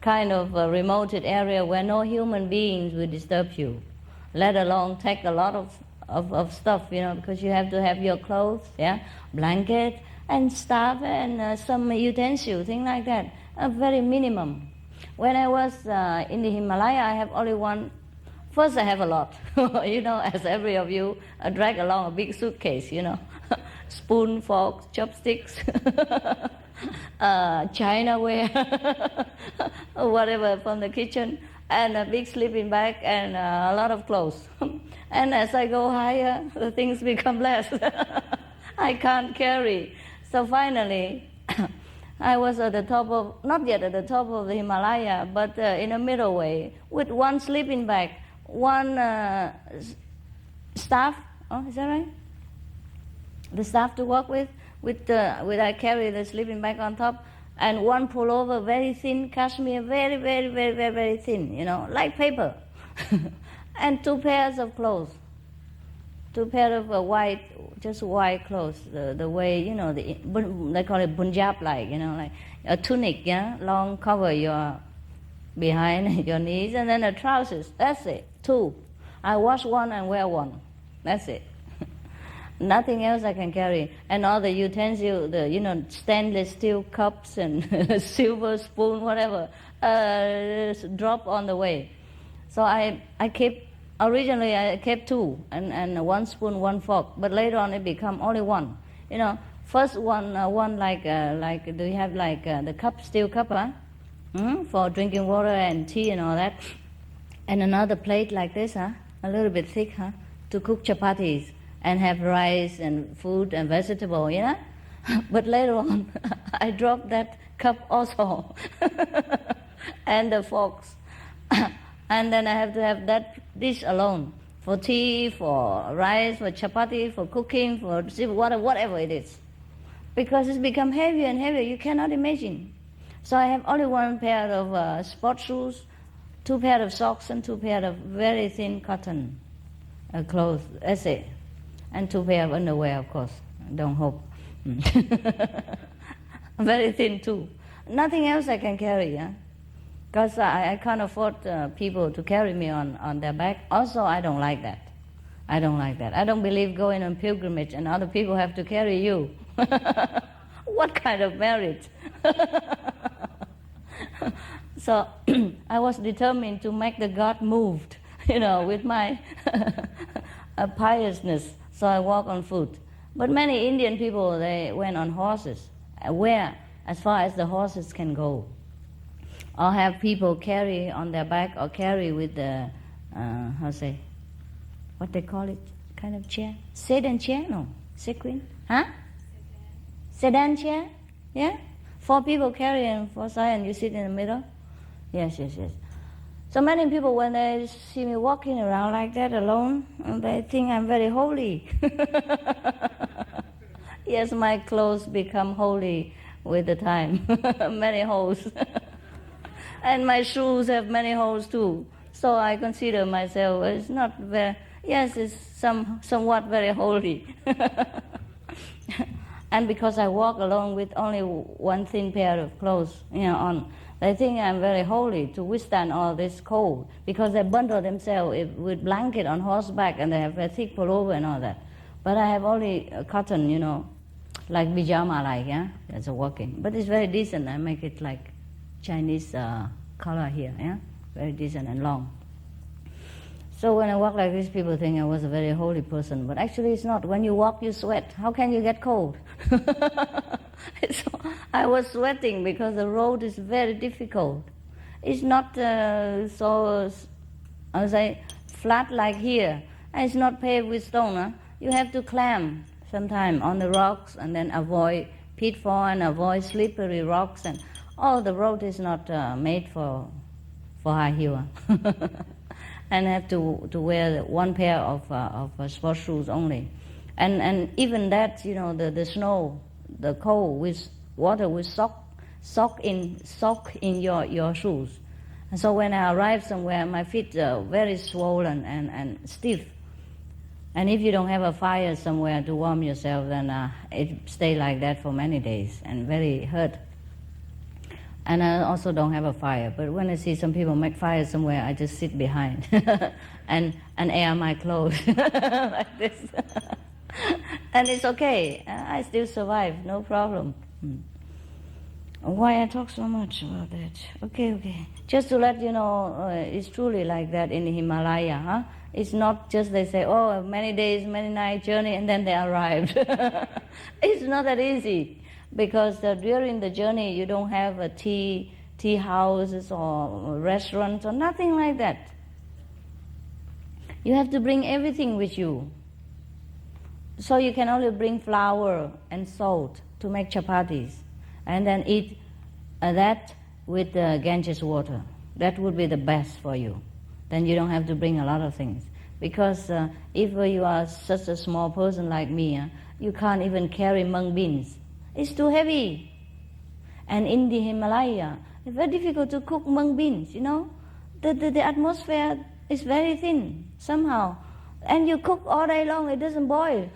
kind of remote area where no human beings will disturb you, let alone take a lot of stuff, because you have to have your clothes, blanket and stuff and some utensil, things like that, a very minimum. When I was in the Himalaya, I have only one. First, I have a lot, as every of you, I drag along a big suitcase, spoon, forks, chopsticks, chinaware, whatever from the kitchen, and a big sleeping bag and a lot of clothes. And as I go higher, the things become less. I can't carry. So finally, I was at the top of, not yet at the top of the Himalaya, but in a middle way, with one sleeping bag, one staff, is that right? The staff to walk with I carry the sleeping bag on top, and one pullover, very thin, cashmere, very, very, very, very, very thin, like paper. And 2 pairs of clothes. 2 pairs of white, just white clothes, the way, they call it Punjab-like, like a tunic, long cover your behind your knees, and then the trousers, that's it, 2. I wash one and wear one, that's it. Nothing else I can carry. And all the utensils, the stainless steel cups and silver spoon, whatever, drop on the way. So I originally I kept 2, and 1 spoon, 1 fork, but later on it become only 1. First one like do you have the cup, steel cup, for drinking water and tea and all that, and another plate like this, a little bit thick, to cook chapatis and have rice and food and vegetable, But later on, I dropped that cup also, and the forks. And then I have to have that dish alone, for tea, for rice, for chapati, for cooking, for water, whatever it is. Because it's become heavier and heavier, you cannot imagine. So I have only 1 pair of sport shoes, 2 pair of socks, and 2 pair of very thin cotton clothes, that's it. And 2 pair of underwear, of course, don't hope. Very thin too. Nothing else I can carry, because I can't afford people to carry me on their back. Also, I don't like that. I don't believe going on pilgrimage and other people have to carry you. What kind of marriage? So I was determined to make the God moved, with my piousness. So I walk on foot. But many Indian people, they went on horses, where as far as the horses can go. Or have people carry on their back, or carry with the, what they call it, kind of chair? Sedan chair? No. Sequin? Sedan chair? Yeah? 4 people carry and 4 sides, and you sit in the middle? Yes. So many people, when they see me walking around like that alone, they think I'm very holy. Yes, my clothes become holy with the time. Many holes. And my shoes have many holes too. So I consider myself, it's not very, yes, it's somewhat very holy. And because I walk alone with only 1 thin pair of clothes on, they think I'm very holy to withstand all this cold, because they bundle themselves with blanket on horseback, and they have a thick pullover and all that. But I have only cotton, like pyjama-like, that's a walking. But it's very decent. I make it like Chinese color here, very decent and long. So when I walk like this, people think I was a very holy person, but actually it's not. When you walk, you sweat. How can you get cold? So I was sweating because the road is very difficult. It's not so, I would say, flat like here. And it's not paved with stone. You have to climb sometime on the rocks and then avoid pitfall and avoid slippery rocks. And the road is not made for high heel. And have to wear 1 pair of sports shoes only. And even that, the snow, the cold with water will soak in your shoes. And so when I arrive somewhere, my feet are very swollen and stiff. And if you don't have a fire somewhere to warm yourself, then it stays like that for many days and very hurt. And I also don't have a fire. But when I see some people make fire somewhere, I just sit behind and air my clothes like this. And it's okay. I still survive, no problem. Why I talk so much about that? Okay. Just to let you know, it's truly like that in the Himalaya. Huh? It's not just they say, oh, many days, many nights journey, and then they arrived. It's not that easy, because during the journey you don't have a tea houses or restaurants or nothing like that. You have to bring everything with you. So you can only bring flour and salt to make chapatis, and then eat that with the Ganges water. That would be the best for you. Then you don't have to bring a lot of things. Because if you are such a small person like me, you can't even carry mung beans. It's too heavy. And in the Himalaya, it's very difficult to cook mung beans, you know. The atmosphere is very thin, somehow. And you cook all day long, it doesn't boil.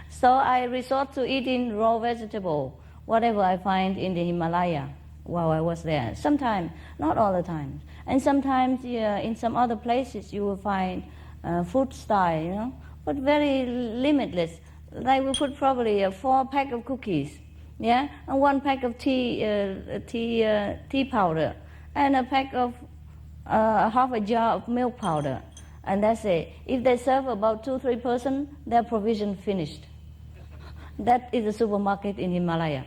So I resort to eating raw vegetable, whatever I find in the Himalaya while I was there. Sometimes, not all the time. And sometimes in some other places you will find food style, you know, but very limitless. Like we put probably 4 pack of cookies, yeah, and 1 pack of tea powder, and a pack of half a jar of milk powder, and that's it. If they serve about 2-3 persons, their provision finished. That is a supermarket in Himalaya.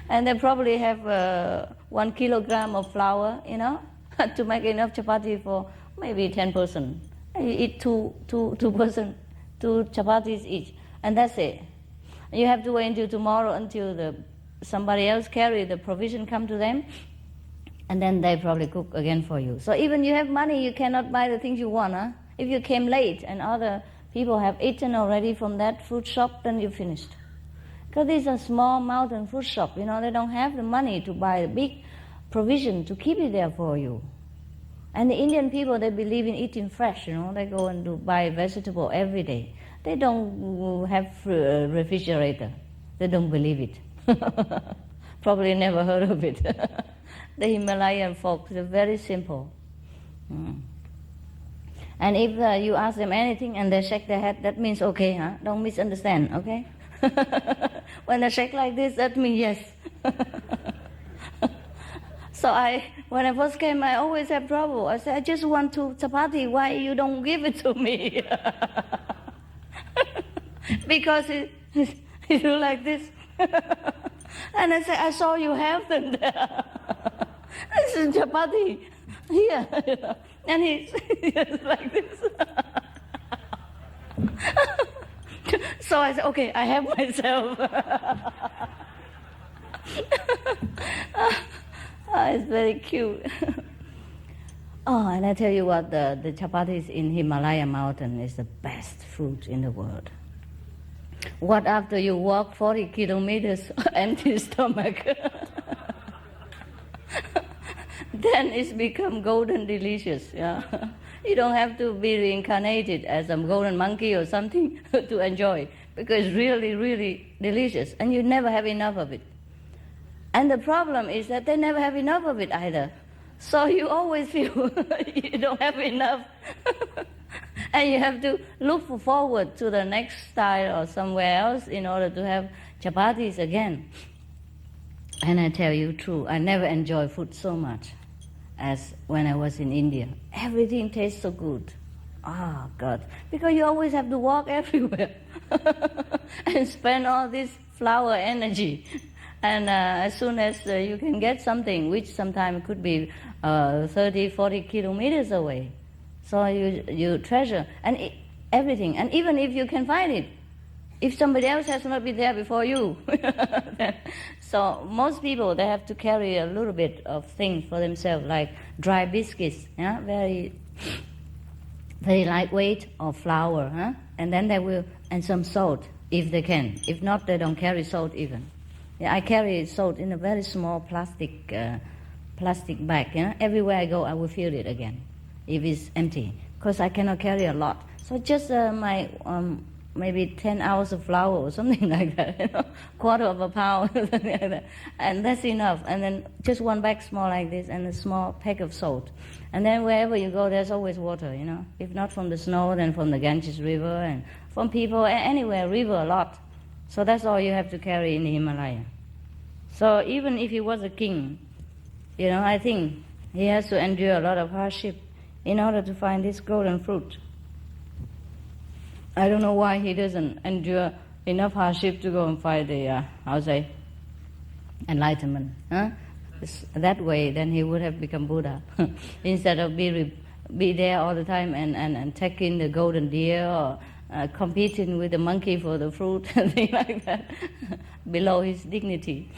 And they probably have 1 kilogram of flour, you know, to make enough chapati for maybe 10 persons. You eat two persons, 2 chapatis each, and that's it. You have to wait until tomorrow until somebody else carry the provision come to them, and then they probably cook again for you. So even you have money, you cannot buy the things you want. Huh? If you came late and other people have eaten already from that food shop, then you're finished. Because these are small mountain food shop, you know, they don't have the money to buy a big provision to keep it there for you. And the Indian people, they believe in eating fresh, you know, they go and buy vegetable every day. They don't have refrigerator. They don't believe it. Probably never heard of it. The Himalayan folks are very simple. And if you ask them anything and they shake their head, that means okay, huh? Don't misunderstand, okay? When they shake like this, that means yes. So when I first came, I always have trouble. I said, I just want to chapati. Why you don't give it to me? Because it do like this. And I said, I saw you have them there. This is chapati here. And he's like this. So I said, okay, I have myself. It's very cute. Oh, and I tell you what, the chapatis in Himalaya mountain is the best food in the world. What after you walk 40 kilometers, empty stomach, then it's become golden delicious. Yeah. You don't have to be reincarnated as a golden monkey or something to enjoy, because it's really, really delicious, and you never have enough of it. And the problem is that they never have enough of it either. So you always feel you don't have enough. And you have to look forward to the next style or somewhere else in order to have chapatis again. And I tell you true, I never enjoy food so much as when I was in India. Everything tastes so good. Ah, God. Because you always have to walk everywhere and spend all this flower energy. And as soon as you can get something, which sometimes could be 30, 40 kilometers away, so you treasure and everything. And even if you can find it, if somebody else has not been there before you. So most people, they have to carry a little bit of things for themselves, like dry biscuits, yeah, very, very lightweight, or flour, huh? And then they will, and some salt, if they can. If not, they don't carry salt even. Yeah, I carry salt in a very small plastic bag. You know? Everywhere I go, I will fill it again, if it's empty, because I cannot carry a lot. So just my maybe 10 hours of flour or something like that, you know, quarter of a pound, or something like that, and that's enough. And then just one bag small like this, and a small pack of salt. And then wherever you go, there's always water, you know. If not from the snow, then from the Ganges River, and from people anywhere, river a lot. So that's all you have to carry in the Himalaya. So even if he was a king, I think he has to endure a lot of hardship in order to find this golden fruit. I don't know why he doesn't endure enough hardship to go and find the, enlightenment. Huh? That way, then he would have become Buddha. Instead of be there all the time and taking the golden deer or competing with the monkey for the fruit and things like that, below his dignity.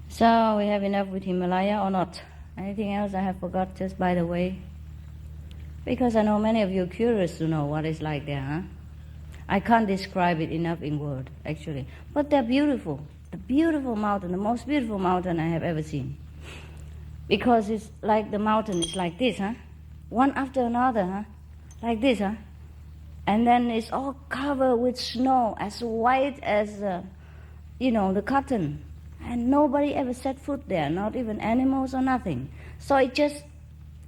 So we have enough with Himalaya or not? Anything else I have forgot, just by the way? Because I know many of you are curious to know what it's like there, huh? I can't describe it enough in words, actually. But they're beautiful. The beautiful mountain, the most beautiful mountain I have ever seen. Because it's like the mountain is like this, huh? One after another, huh? Like this, huh? And then it's all covered with snow, as white as, the cotton. And nobody ever set foot there, not even animals or nothing. So it's just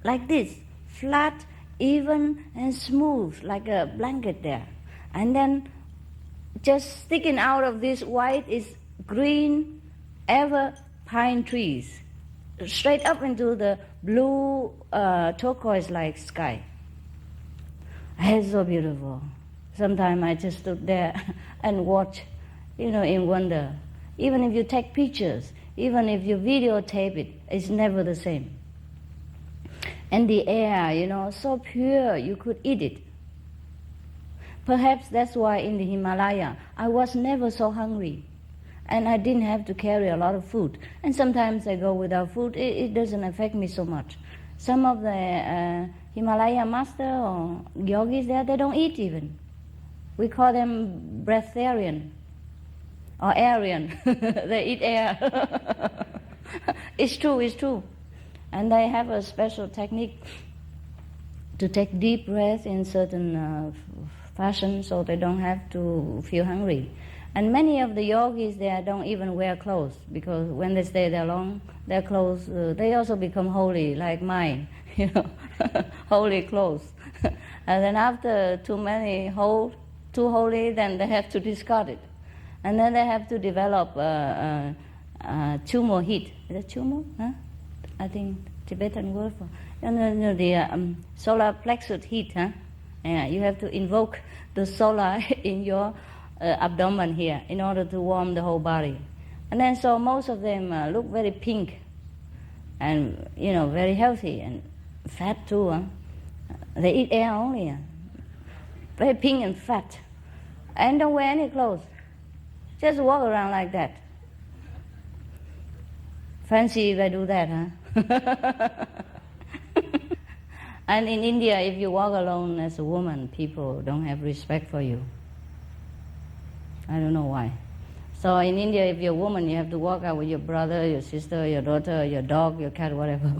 like this, flat, even, and smooth, like a blanket there. And then just sticking out of this white is green, ever pine trees, straight up into the blue turquoise-like sky. It's so beautiful. Sometimes I just stood there and watched, in wonder. Even if you take pictures, even if you videotape it, it's never the same. And the air, so pure, you could eat it. Perhaps that's why in the Himalaya, I was never so hungry. And I didn't have to carry a lot of food. And sometimes I go without food, it doesn't affect me so much. Some of the Himalaya master or yogis there, they don't eat even. We call them breatharian or Aryan. They eat air. It's true. And they have a special technique to take deep breath in certain fashion so they don't have to feel hungry. And many of the yogis there don't even wear clothes because when they stay there long, their clothes, they also become holy like mine, holy clothes. And then after too holy, then they have to discard it. And then they have to develop chumo heat. Is that chumo? Huh? I think Tibetan word for the solar plexus heat. Huh? Yeah, you have to invoke the solar in your abdomen here in order to warm the whole body. And then so most of them look very pink and, very healthy and fat too. Huh? They eat air only. Huh? Very pink and fat. And don't wear any clothes. Just walk around like that. Fancy if I do that, huh? And in India, if you walk alone as a woman, people don't have respect for you. I don't know why. So in India, if you're a woman, you have to walk out with your brother, your sister, your daughter, your dog, your cat, whatever.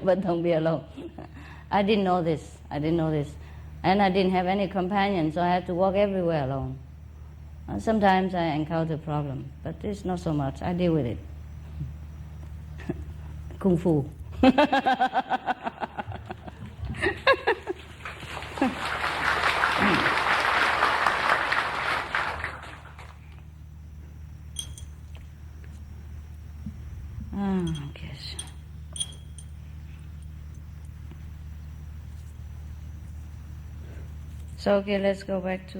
But don't be alone. I didn't know this. And I didn't have any companion, so I had to walk everywhere alone. Sometimes I encounter problems, but it's not so much. I deal with it. Kung Fu. Okay. So okay, let's go back to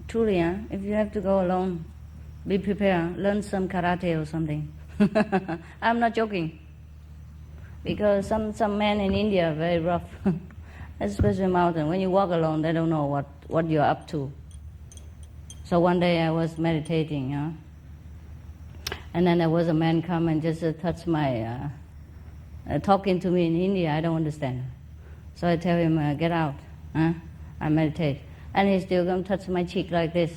truly, if you have to go alone, be prepared, learn some karate or something. I'm not joking. Because some men in India are very rough, especially mountain. When you walk alone, they don't know what you're up to. So one day I was meditating, and then there was a man come and just touch my, talking to me in Hindi, I don't understand. So I tell him, get out, I meditate. And he still going to touch my cheek like this.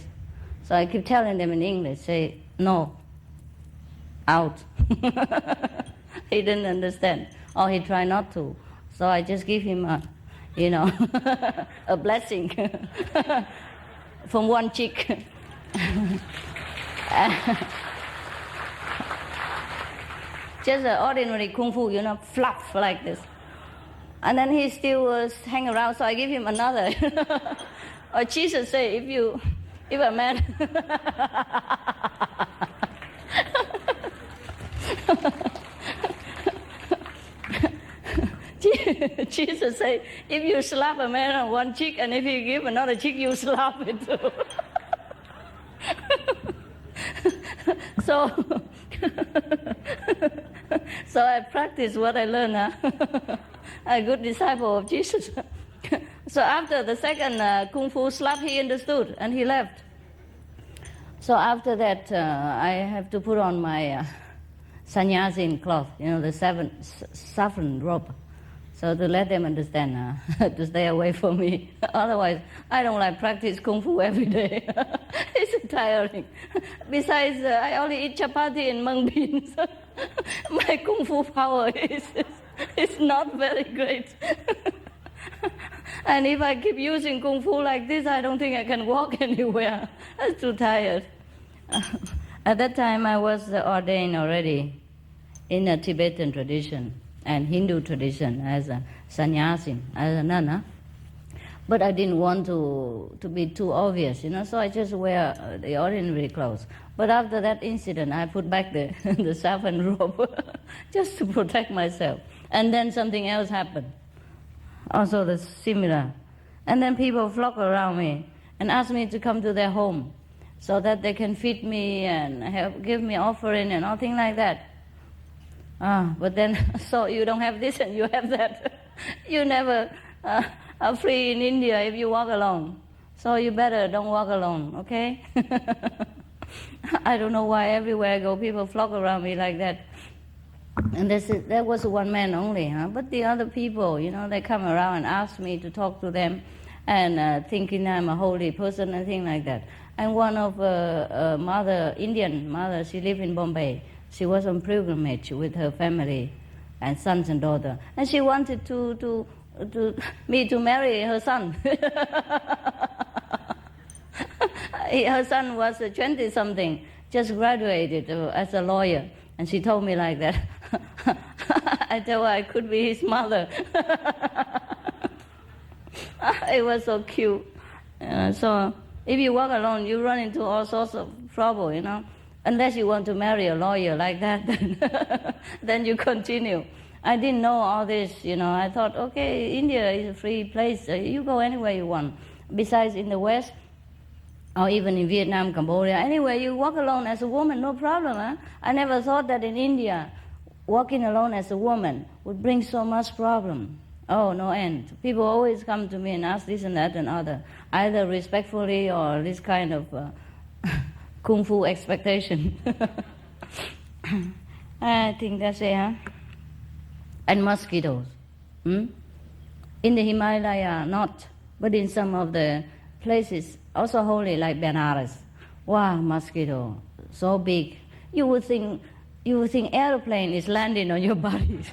So I keep telling them in English, say, no, out. He didn't understand, or he tried not to. So I just give him a, a blessing from one cheek. just ordinary kung fu, fluff like this. And then he still was hang around, so I give him another. Or Jesus say, if a man Jesus say, if you slap a man on one cheek, and if you give another cheek, you slap it too. So I practice what I learned. A good disciple of Jesus. So after the second kung fu slap, he understood and he left. So after that, I have to put on my sannyasin cloth, the saffron robe. So to let them understand, to stay away from me. Otherwise, I don't like practice kung fu every day. It's tiring. Besides, I only eat chapati and mung beans. My kung fu power is not very great. And if I keep using kung fu like this, I don't think I can walk anywhere. I'm too tired. At that time, I was ordained already in a Tibetan tradition and Hindu tradition as a sannyasin, as a nun. But I didn't want to be too obvious, so I just wear the ordinary clothes. But after that incident, I put back the, the saffron robe just to protect myself. And then something else happened, also the similar. And then people flock around me and ask me to come to their home so that they can feed me and give me offering and all things like that. But then, so you don't have this and you have that. You never are free in India if you walk alone. So you better don't walk alone, okay? I don't know why everywhere I go, people flock around me like that. And there was one man only, but the other people, they come around and ask me to talk to them and thinking I'm a holy person and things like that. And one of Indian mother, she lived in Bombay. She was on pilgrimage with her family and sons and daughter. And she wanted me to marry her son. Her son was 20-something, just graduated as a lawyer. And she told me like that. I told her I could be his mother. It was so cute. So if you walk alone, you run into all sorts of trouble, Unless you want to marry a lawyer like that, then you continue. I didn't know all this, I thought, okay, India is a free place. You go anywhere you want. Besides, in the West, or even in Vietnam, Cambodia, anywhere you walk alone as a woman, no problem. I never thought that in India, walking alone as a woman would bring so much problem. Oh, no end. People always come to me and ask this and that and other, either respectfully or this kind of kung fu expectation. I think that's it, And mosquitoes. In the Himalaya, not, but in some of the places, also holy, like Benares. Wow, mosquito, so big. You would think airplane is landing on your body.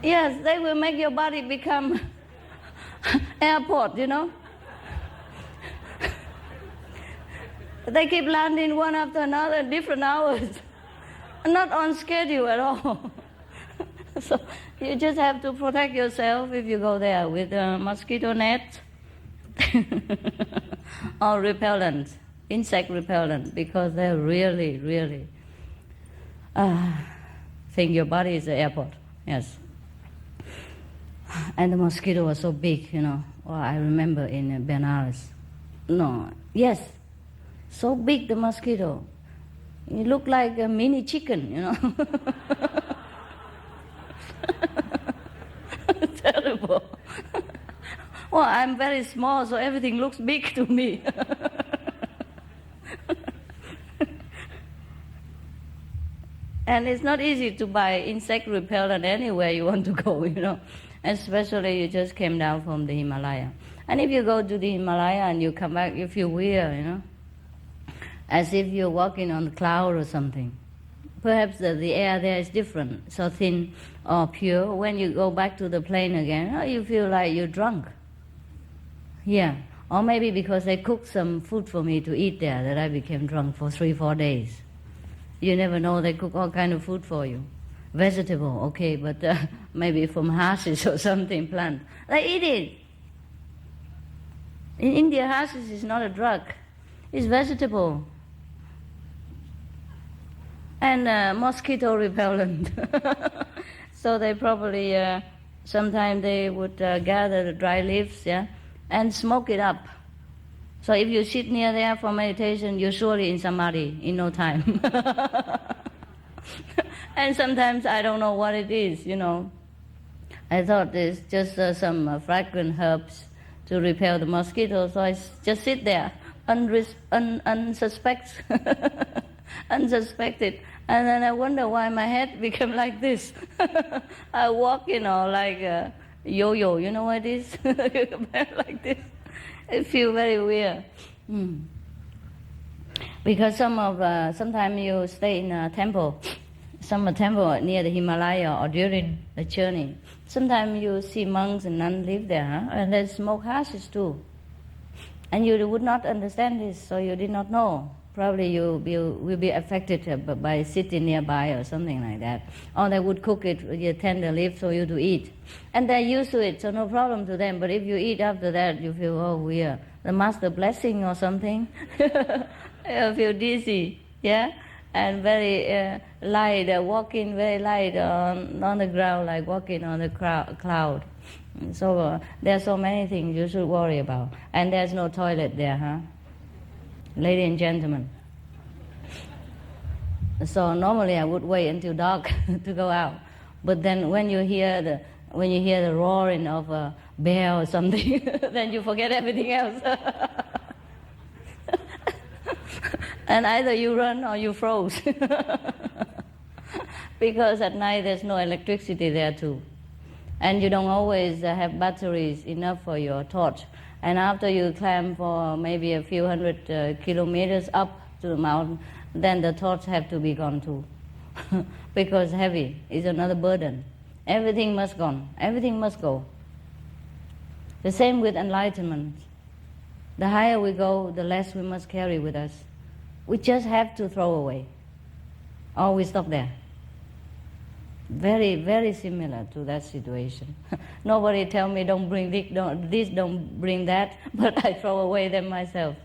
Yes, they will make your body become airport, They keep landing one after another in different hours, not on schedule at all. So you just have to protect yourself if you go there with a mosquito net or repellent, insect repellent, because they really, really think your body is the airport. Yes. And the mosquito was so big, Well, I remember in Benares. Yes. So big, the mosquito. It looked like a mini chicken, Terrible. Well, I'm very small, so everything looks big to me. And it's not easy to buy insect repellent anywhere you want to go, Especially you just came down from the Himalaya. And if you go to the Himalaya and you come back, you feel weird, as if you're walking on a cloud or something. Perhaps the air there is different, so thin or pure. When you go back to the plane again, you feel like you're drunk. Yeah. Or maybe because they cooked some food for me to eat there that I became drunk for 3-4 days. You never know, they cook all kind of food for you. Vegetable, okay, but maybe from hashish or something, plant. They eat it. In India, hashish is not a drug. It's vegetable. And mosquito repellent. So they probably, sometimes they would gather the dry leaves, yeah, and smoke it up. So if you sit near there for meditation, you're surely in samadhi in no time. And sometimes I don't know what it is, you know. I thought it's just some fragrant herbs to repel the mosquitoes, so I just sit there, unsuspected. And then I wonder why my head became like this. I walk, you know, like a yo-yo, you know what it is? Like this. It feels very weird. Because sometimes you stay in a temple, some temple near the Himalaya or during the journey. Sometimes you see monks and nuns live there, huh? And they smoke hashish too. And you would not understand this, so you did not know. Probably you will be affected by sitting nearby or something like that. Or they would cook it with your tender leaves for you to eat. And they're used to it, so no problem to them. But if you eat after that, you feel, oh, weird. The master blessing or something. You feel dizzy, yeah? And very light, walking very light on the ground, like walking on the cloud. So there are so many things you should worry about. And there's no toilet there, huh? Ladies and gentlemen. So normally I would wait until dark to go out. But then when you hear the roaring of a bear or something, then you forget everything else. And either you run or you froze. Because at night there's no electricity there too. And you don't always have batteries enough for your torch. And after you climb for maybe a few hundred kilometers up to the mountain, then the torch have to be gone too. Because heavy is another burden. Everything must gone. Everything must go. The same with enlightenment. The higher we go, the less we must carry with us. We just have to throw away. Or we stop there. Very, very similar to that situation. Nobody tell me don't bring this, don't bring that, but I throw away them myself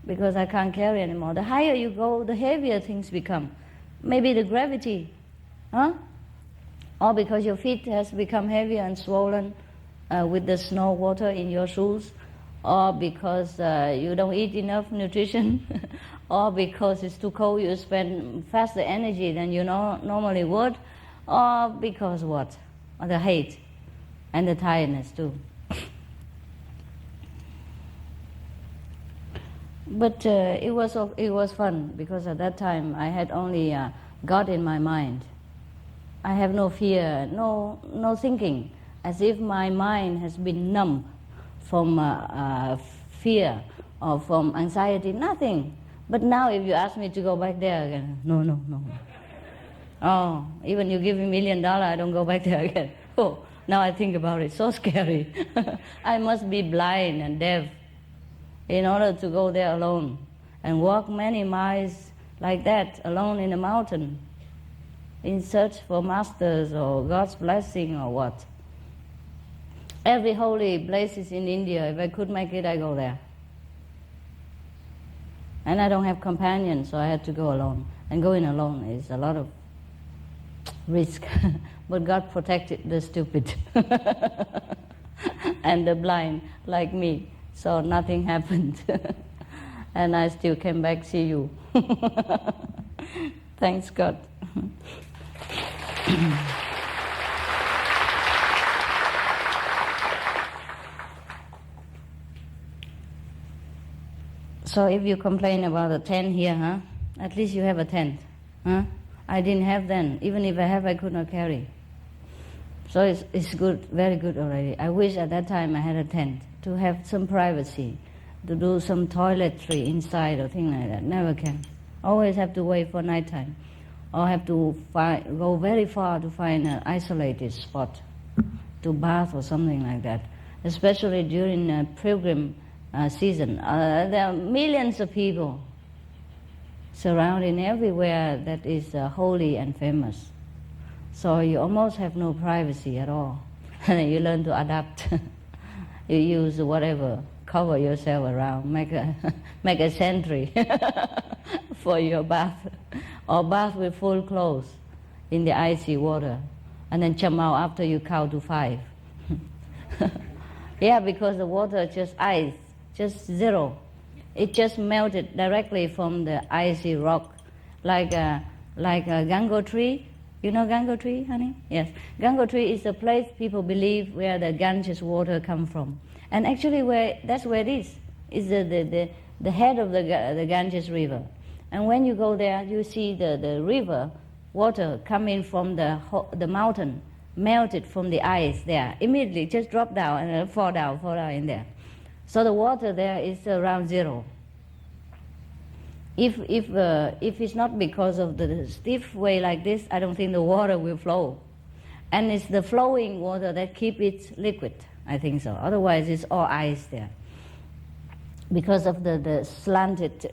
because I can't carry anymore. The higher you go, the heavier things become. Maybe the gravity, huh? Or because your feet has become heavier and swollen with the snow water in your shoes, or because you don't eat enough nutrition, or because it's too cold, you spend faster energy than you normally would, or because what? Or the hate and the tiredness too. But it was fun because at that time I had only God in my mind. I have no fear, no thinking, as if my mind has been numb from fear or from anxiety, nothing. But now if you ask me to go back there again, no. Oh, even you give me $1 million, I don't go back there again. Oh, now I think about it, so scary. I must be blind and deaf in order to go there alone and walk many miles like that, alone in a mountain, in search for masters or God's blessing or what. Every holy places in India, if I could make it, I go there. And I don't have companions, so I had to go alone. And going alone is a lot of risk. But God protected the stupid and the blind like me. So nothing happened. And I still came back see you. Thanks God. So if you complain about a tent here, huh? At least you have a tent. Huh? I didn't have then. Even if I have, I could not carry. So it's good, very good already. I wish at that time I had a tent to have some privacy, to do some toiletry inside or thing like that. Never can. Always have to wait for nighttime, or have to go very far to find an isolated spot to bath or something like that. Especially during pilgrim season, there are millions of people. surrounding everywhere that is holy and famous. So you almost have no privacy at all. And you learn to adapt. You use whatever, cover yourself around, make a sentry for your bath, or bath with full clothes in the icy water, and then jump out after you count to 5. Yeah, because the water just ice, just zero. It just melted directly from the icy rock, like a gango tree. You know gango tree, honey? Yes. Gango tree is a place people believe where the Ganges water come from. And actually that's where it is. It's the head of the Ganges river. And when you go there, you see the river water coming from the mountain, melted from the ice there. Immediately just drop down and fall down in there. So the water there is around zero. If it's not because of the stiff way like this, I don't think the water will flow. And it's the flowing water that keep it liquid, I think so. Otherwise it's all ice there. Because of the slanted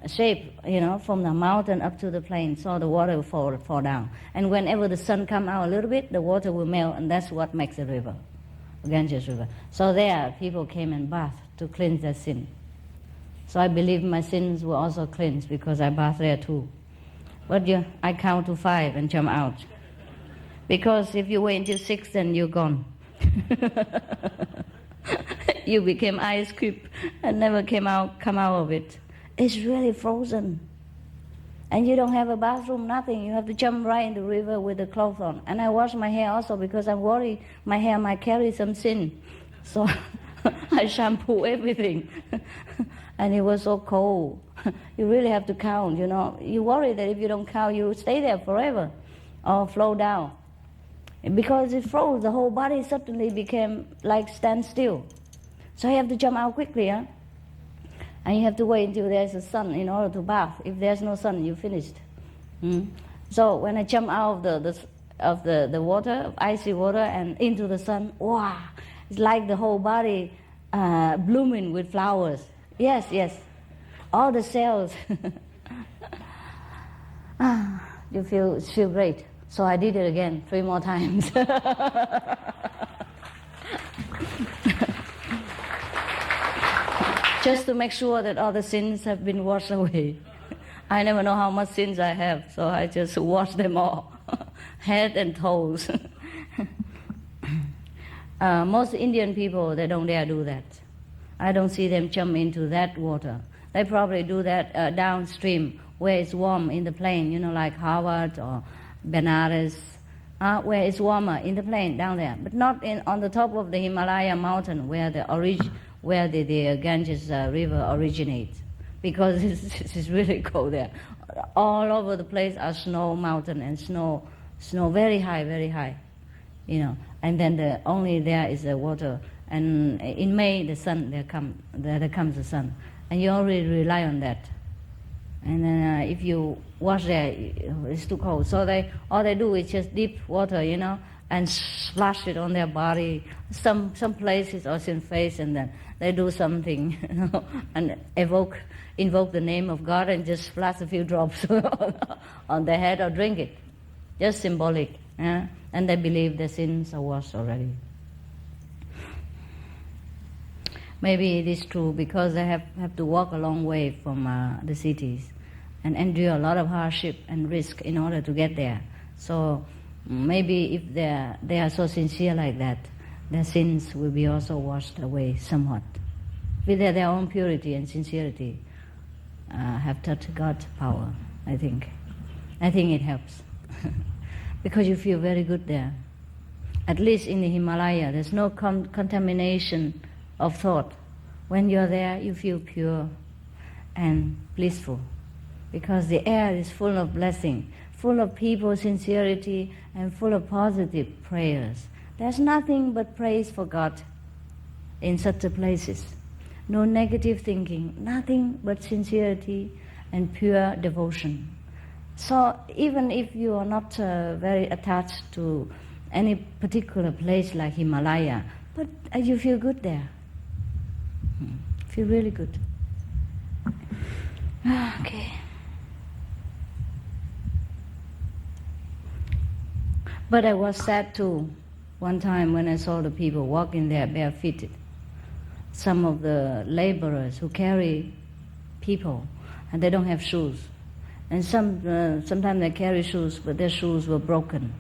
shape, from the mountain up to the plain, so the water will fall down. And whenever the sun come out a little bit, the water will melt, and that's what makes the river, Ganges River. So there, people came and bathed to cleanse their sin. So I believe my sins were also cleansed because I bathed there too. But I count to 5 and jump out. Because if you wait until 6, then you're gone. You became ice cube and never come out of it. It's really frozen. And you don't have a bathroom, nothing. You have to jump right in the river with the clothes on. And I wash my hair also because I'm worried my hair might carry some sin. So I shampoo everything. And it was so cold. You really have to count, You worry that if you don't count, you stay there forever or flow down. And because it froze, the whole body suddenly became like stand still. So you have to jump out quickly, And you have to wait until there's a sun in order to bath. If there's no sun, you're finished. So when I jump out of the water, icy water, and into the sun, wow, it's like the whole body blooming with flowers. Yes, all the cells. You feel great. So I did it again 3 more times. Just to make sure that all the sins have been washed away. I never know how much sins I have, so I just wash them all, head and toes. Most Indian people, they don't dare do that. I don't see them jump into that water. They probably do that downstream, where it's warm in the plain, like Harvard or Benares, where it's warmer in the plain down there, but not on the top of the Himalaya mountain where the Ganges river originates, because it's really cold there. All over the place are snow mountain and snow very high, And then only there is the water. And in May, the sun, there comes the sun. And you already rely on that. And then if you wash there, it's too cold. So all they do is just dip water, and splash it on their body. Some places or in face, and then they do something, and invoke the name of God and just splash a few drops on their head or drink it. Just symbolic. And they believe their sins are washed already. Maybe it is true because they have to walk a long way from the cities and endure a lot of hardship and risk in order to get there. So maybe if they are so sincere like that, their sins will be also washed away somewhat. With their own purity and sincerity have touched God's power, I think. I think it helps. Because you feel very good there. At least in the Himalaya, there's no contamination of thought. When you're there, you feel pure and blissful, because the air is full of blessing, full of people's sincerity, and full of positive prayers. There's nothing but praise for God in such places. No negative thinking, nothing but sincerity and pure devotion. So even if you are not very attached to any particular place like Himalaya, but you feel good there. Feel really good. Okay. But I was sad too. One time when I saw the people walking there barefooted, some of the laborers who carry people, and they don't have shoes. And sometimes they carry shoes, but their shoes were broken,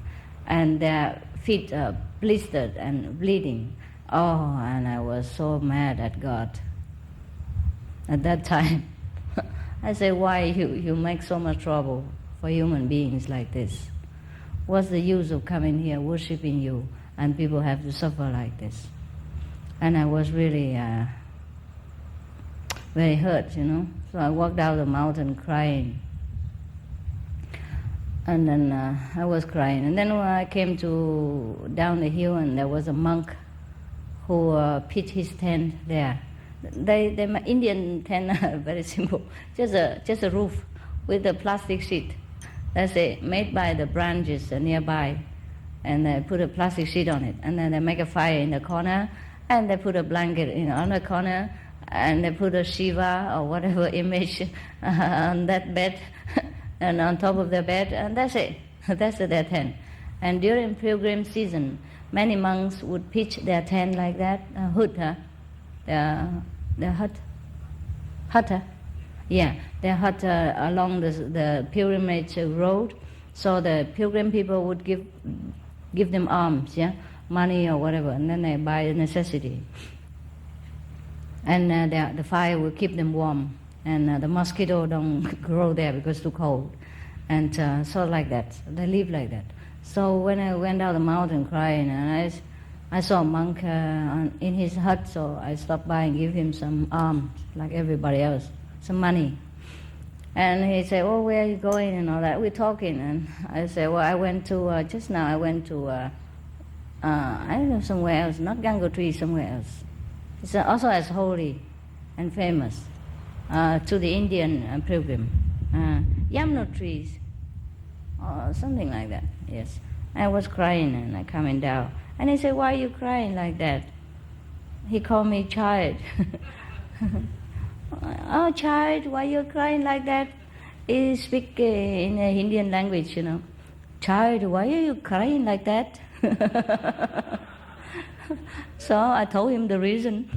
and their feet are blistered and bleeding. Oh, and I was so mad at God. At that time, I say, why you make so much trouble for human beings like this? What's the use of coming here worshipping you, and people have to suffer like this? And I was really very hurt, you know. So I walked down the mountain crying. And then I was crying. And then when I came down the hill, and there was a monk who pitched his tent there. My Indian tent are very simple, just a roof with a plastic sheet. That's it, made by the branches nearby. And they put a plastic sheet on it. And then they make a fire in the corner, and they put a blanket in the corner, and they put a Shiva or whatever image on that bed, and on top of the bed, and that's it. That's their tent. And during pilgrim season, many monks would pitch their tent like that, the hut, yeah, their hut along the pilgrimage road. So the pilgrim people would give them alms, yeah, money or whatever, and then they buy a necessity. And the fire will keep them warm, and the mosquito don't grow there because it's too cold. And so like that, they live like that. So when I went down the mountain crying, and I saw a monk in his hut, so I stopped by and give him some alms, like everybody else, some money. And he said, "Oh, where are you going?" and all that. We're talking, and I said, "Well, I went to, just now I went to, I don't know, somewhere else, not Gangotri, somewhere else. It's also as holy and famous to the Indian pilgrim. Yamunotri, or something like that, yes." I was crying, and I coming down. And he said, "Why are you crying like that?" He called me child. "Oh, child, why you crying like that?" He speak in a Indian language, you know. "Child, why are you crying like that?" So I told him the reason.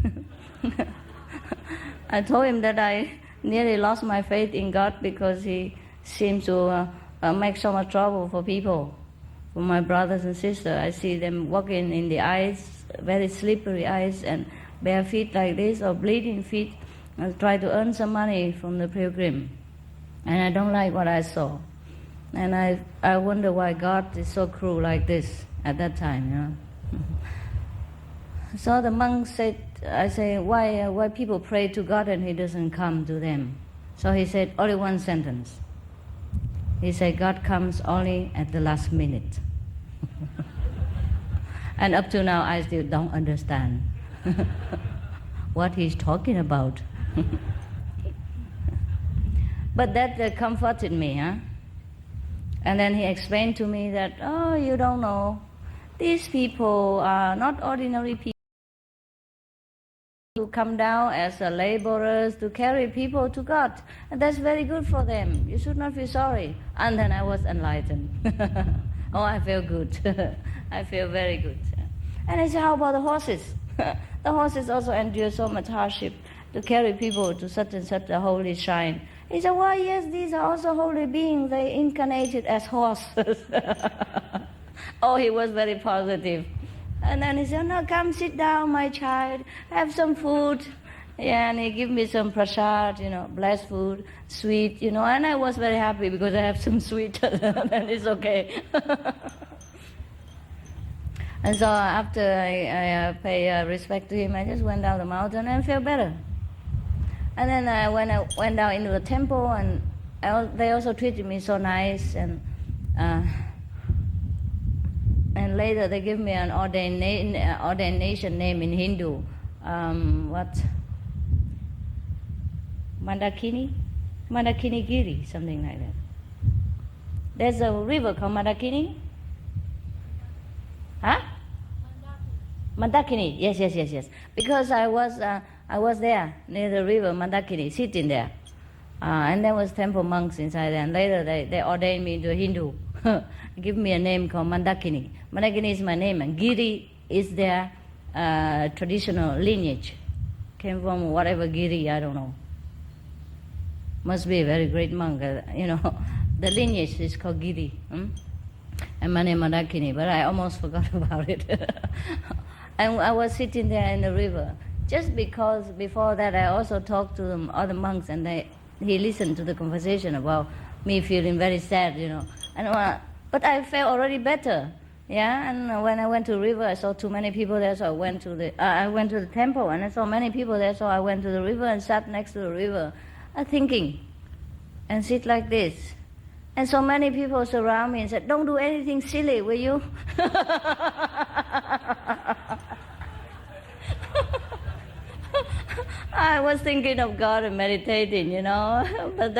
I told him that I nearly lost my faith in God because he seems to make so much trouble for people, for my brothers and sisters. I see them walking in the ice, very slippery ice, and bare feet like this, or bleeding feet, and try to earn some money from the pilgrim. And I don't like what I saw. And I wonder why God is so cruel like this at that time, you know. So the monk said, I say, why people pray to God and He doesn't come to them? So he said only one sentence. He said, "God comes only at the last minute." And up to now, I still don't understand what he's talking about. But that comforted me, huh? And then he explained to me that, "Oh, you don't know, these people are not ordinary people who come down as laborers to carry people to God. And that's very good for them. You should not feel sorry." And then I was enlightened. Oh, I feel good. I feel very good. And I said, "How about the horses?" The horses also endure so much hardship to carry people to such and such a holy shrine. He said, "Why, yes, these are also holy beings. They incarnated as horses." Oh, he was very positive. And then he said, "No, come sit down, my child, have some food." Yeah, and he gave me some prasad, you know, blessed food, sweet, you know, and I was very happy because I have some sweet, then it's okay. And so after I pay respect to him, I just went down the mountain and felt better. And then when I went down into the temple, and they also treated me so nice, and later they gave me an ordination name in Hindu. Mandakini Giri, something like that. There's a river called Mandakini. Huh? Mandakini. Yes. Because I was there near the river Mandakini, sitting there, and there was temple monks inside there. And later they ordained me to a Hindu. give me a name called Mandakini. Mandakini is my name, and Giri is their traditional lineage. Came from whatever Giri, I don't know. Must be a very great monk, The lineage is called Giri. And my name Mandakini, but I almost forgot about it. And I was sitting there in the river, just because before that I also talked to the other monks, and he listened to the conversation about me feeling very sad, And but I felt already better, yeah. And when I went to the river, I saw too many people there, so I went to the temple, and I saw many people there, so I went to the river and sat next to the river, thinking, and sit like this. And so many people surround me and said, "Don't do anything silly, will you?" I was thinking of God and meditating, but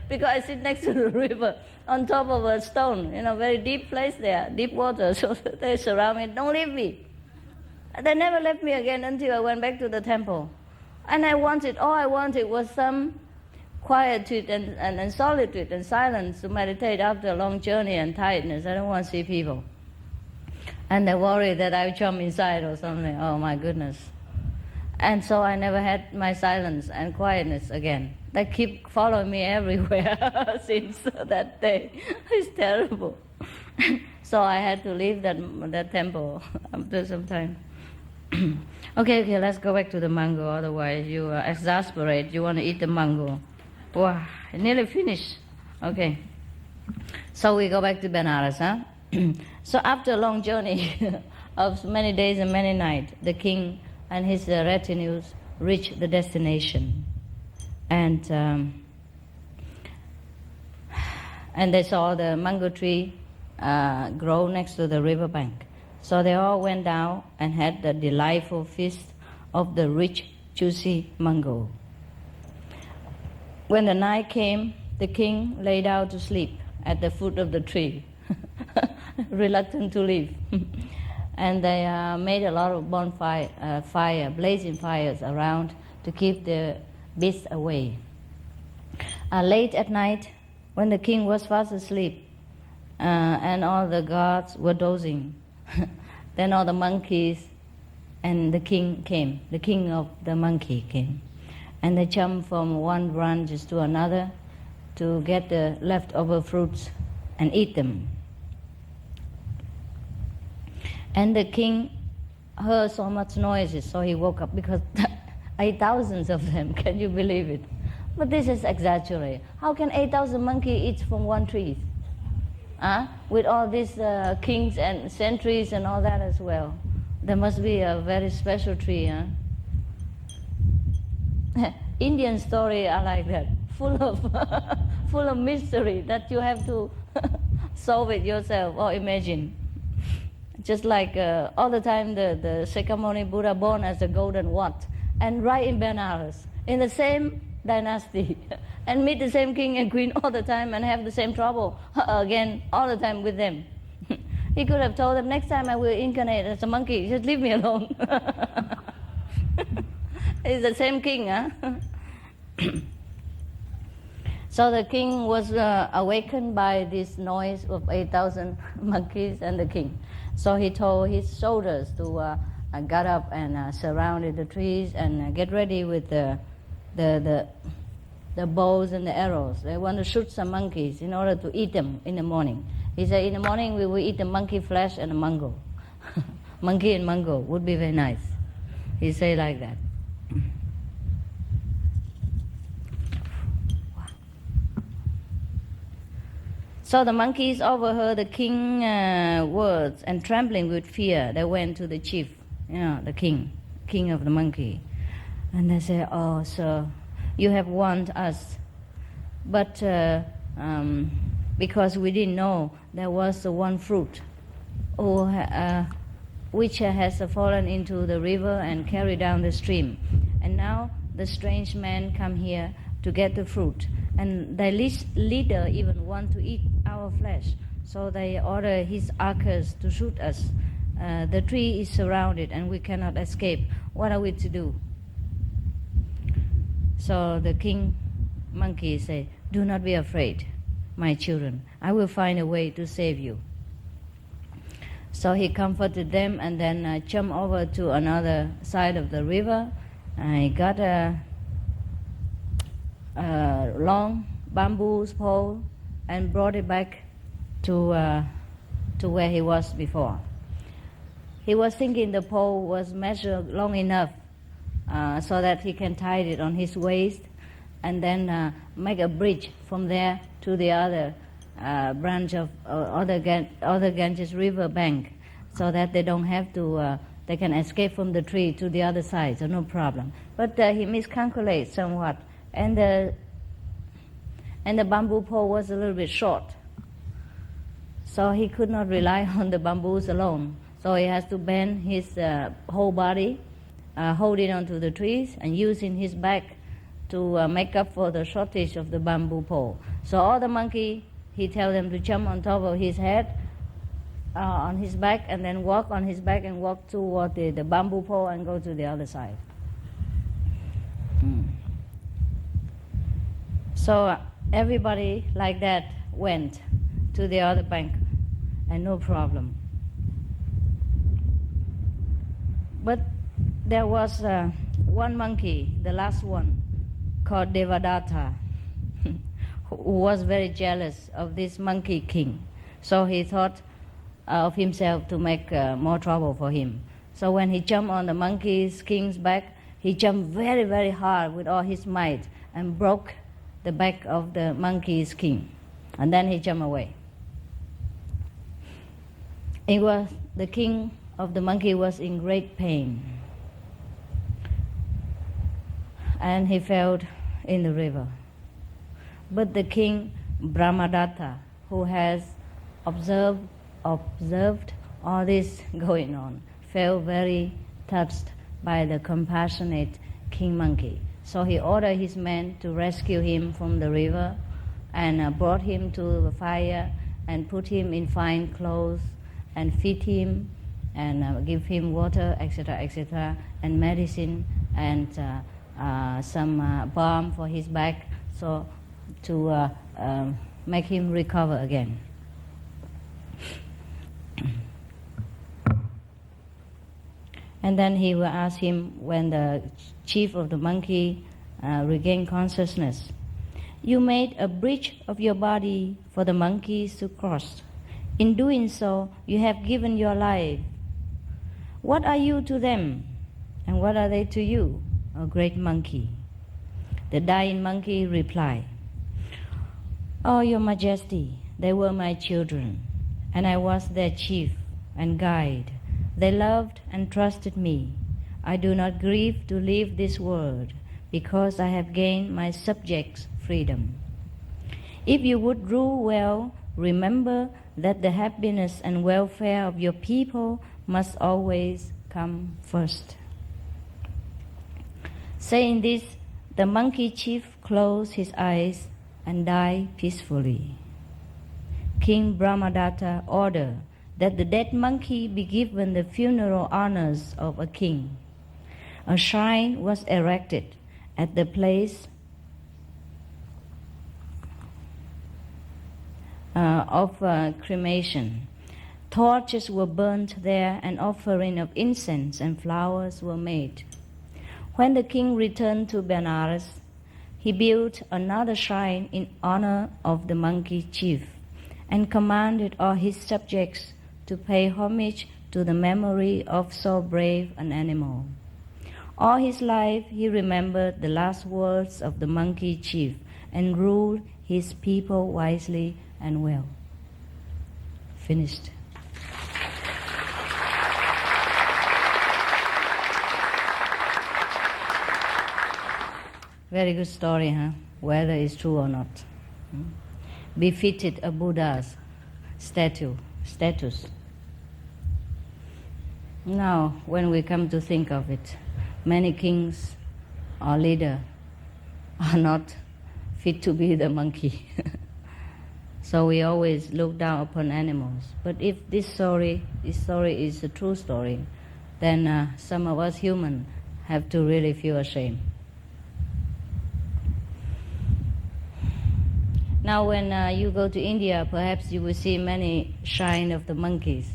because I sit next to the river on top of a stone, very deep place there, deep water, so they surround me, "Don't leave me." They never left me again until I went back to the temple. And all I wanted was some quietude and solitude and silence to meditate after a long journey and tiredness. I don't want to see people. And they worry that I jump inside or something. Oh my goodness. And so I never had my silence and quietness again. They keep following me everywhere since that day. It's terrible. So I had to leave that temple after some time. Okay, let's go back to the mango. Otherwise you are exasperated. You want to eat the mango. Wow, I nearly finished. Okay. So we go back to Benares, huh? So after a long journey of many days and many nights, the king and his retinues reached the destination. And they saw the mango tree grow next to the riverbank. So they all went down and had the delightful feast of the rich, juicy mango. When the night came, the king lay down to sleep at the foot of the tree, reluctant to leave. And they made a lot of blazing fires around to keep the beasts away. Late at night, when the king was fast asleep and all the guards were dozing, then all the monkeys and the king came. The king of the monkey came. And they jumped from one branch to another to get the leftover fruits and eat them. And the king heard so much noises, so he woke up, because 8,000 of them, can you believe it? But this is exaggerated. How can 8,000 monkeys eat from one tree? With all these kings and centuries and all that as well. There must be a very special tree, Indian stories are like that, full of mystery that you have to solve it yourself or imagine. Just like all the time the Shakyamuni Buddha born as a golden what, and right in Benares, in the same dynasty, and meet the same king and queen all the time and have the same trouble again all the time with them. He could have told them, next time I will incarnate as a monkey, just leave me alone. It's the same king, So the king was awakened by this noise of 8,000 monkeys and the king. So he told his soldiers to get up and surround the trees and get ready with the bows and the arrows. They want to shoot some monkeys in order to eat them in the morning. He said, in the morning we will eat the monkey flesh and the mango. Monkey and mango would be very nice. He said like that. So the monkeys overheard the king's words, and trembling with fear, they went to the chief, the king of the monkey. And they said, "Oh, sir, you have warned us, but because we didn't know there was one fruit which has fallen into the river and carried down the stream. And now the strange men come here to get the fruit. And the leader even want to eat our flesh. So they order his archers to shoot us. The tree is surrounded and we cannot escape. What are we to do?" So the king monkey say, "Do not be afraid. my children. I will find a way to save you." So he comforted them and then jumped over to another side of the river. He got a long bamboo pole and brought it back to where he was before. He was thinking the pole was measured long enough so that he can tie it on his waist and then make a bridge from there to the other branch of other Ganges river bank, so that they don't have to, they can escape from the tree to the other side, so no problem. But he miscalculated somewhat, and the bamboo pole was a little bit short, so he could not rely on the bamboos alone. So he has to bend his whole body, holding onto the trees and using his back to make up for the shortage of the bamboo pole. So all the monkey, he tells them to jump on top of his head, on his back, and then walk on his back and walk toward the bamboo pole and go to the other side. So everybody like that went to the other bank, and no problem. But there was one monkey, the last one, called Devadatta, who was very jealous of this monkey king. So he thought of himself to make more trouble for him. So when he jumped on the monkey king's back, he jumped very, very hard with all his might and broke the back of the monkey's king. And then he jumped away. It was the king of the monkey was in great pain, and he fell in the river. But the king Brahmadatta, who has observed all this going on, felt very touched by the compassionate king monkey. So he ordered his men to rescue him from the river and brought him to the fire and put him in fine clothes and feed him and give him water, etc., and medicine and some balm for his back, so to make him recover again. And then he will ask him, when the chief of the monkey regained consciousness, "You made a bridge of your body for the monkeys to cross. In doing so, you have given your life. What are you to them, and what are they to you, O great monkey?" The dying monkey replied, "Oh, your majesty, they were my children, and I was their chief and guide. They loved and trusted me. I do not grieve to leave this world, because I have gained my subjects' freedom. If you would rule well, remember that the happiness and welfare of your people must always come first." Saying this, the monkey chief closed his eyes and died peacefully. King Brahmadatta ordered that the dead monkey be given the funeral honors of a king. A shrine was erected at the place of cremation. Torches were burnt there, and offering of incense and flowers were made. When the king returned to Benares, he built another shrine in honor of the monkey chief and commanded all his subjects to pay homage to the memory of so brave an animal. All his life he remembered the last words of the monkey chief and ruled his people wisely and well. Finished. Very good story, huh? Whether it's true or not. Befitted a Buddha's status. Now, when we come to think of it, many kings or leaders are not fit to be the monkey. So we always look down upon animals. But if this story is a true story, then some of us humans have to really feel ashamed. Now when you go to India, perhaps you will see many shrines of the monkeys.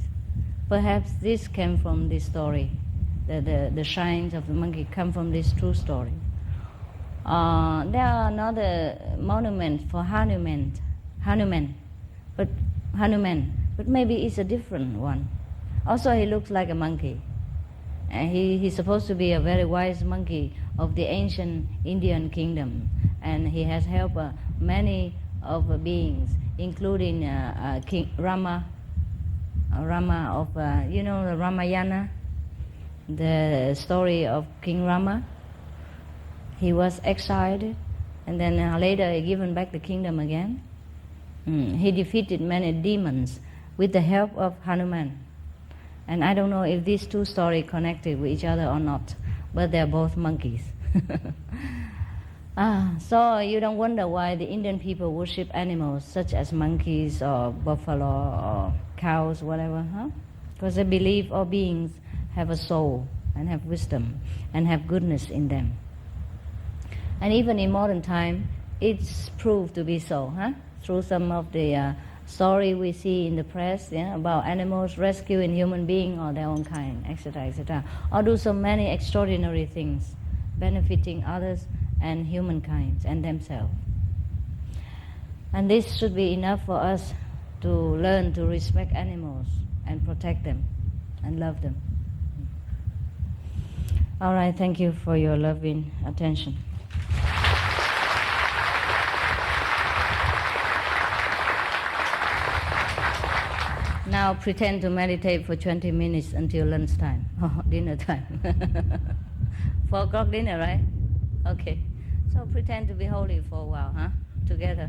Perhaps this came from this story. The shrines of the monkey come from this true story. There are another monument for Hanuman, but maybe it's a different one. Also, he looks like a monkey. And he's supposed to be a very wise monkey of the ancient Indian kingdom, and he has helped many of beings, including King Rama of the Ramayana, the story of King Rama. He was exiled, and then later he given back the kingdom again. He defeated many demons with the help of Hanuman. And I don't know if these two stories connected with each other or not, but they're both monkeys. So you don't wonder why the Indian people worship animals such as monkeys or buffalo or cows, whatever, huh? Because they believe all beings have a soul and have wisdom and have goodness in them. And even in modern time, it's proved to be so, huh? Through some of the story we see in the press, about animals rescuing human beings or their own kind, etc., etc., or do so many extraordinary things, benefiting others and humankind and themselves. And this should be enough for us to learn to respect animals and protect them and love them. All right, thank you for your loving attention. Now pretend to meditate for 20 minutes until lunchtime, dinner time. 4 o'clock dinner, right? Okay. So pretend to be holy for a while, huh? Together.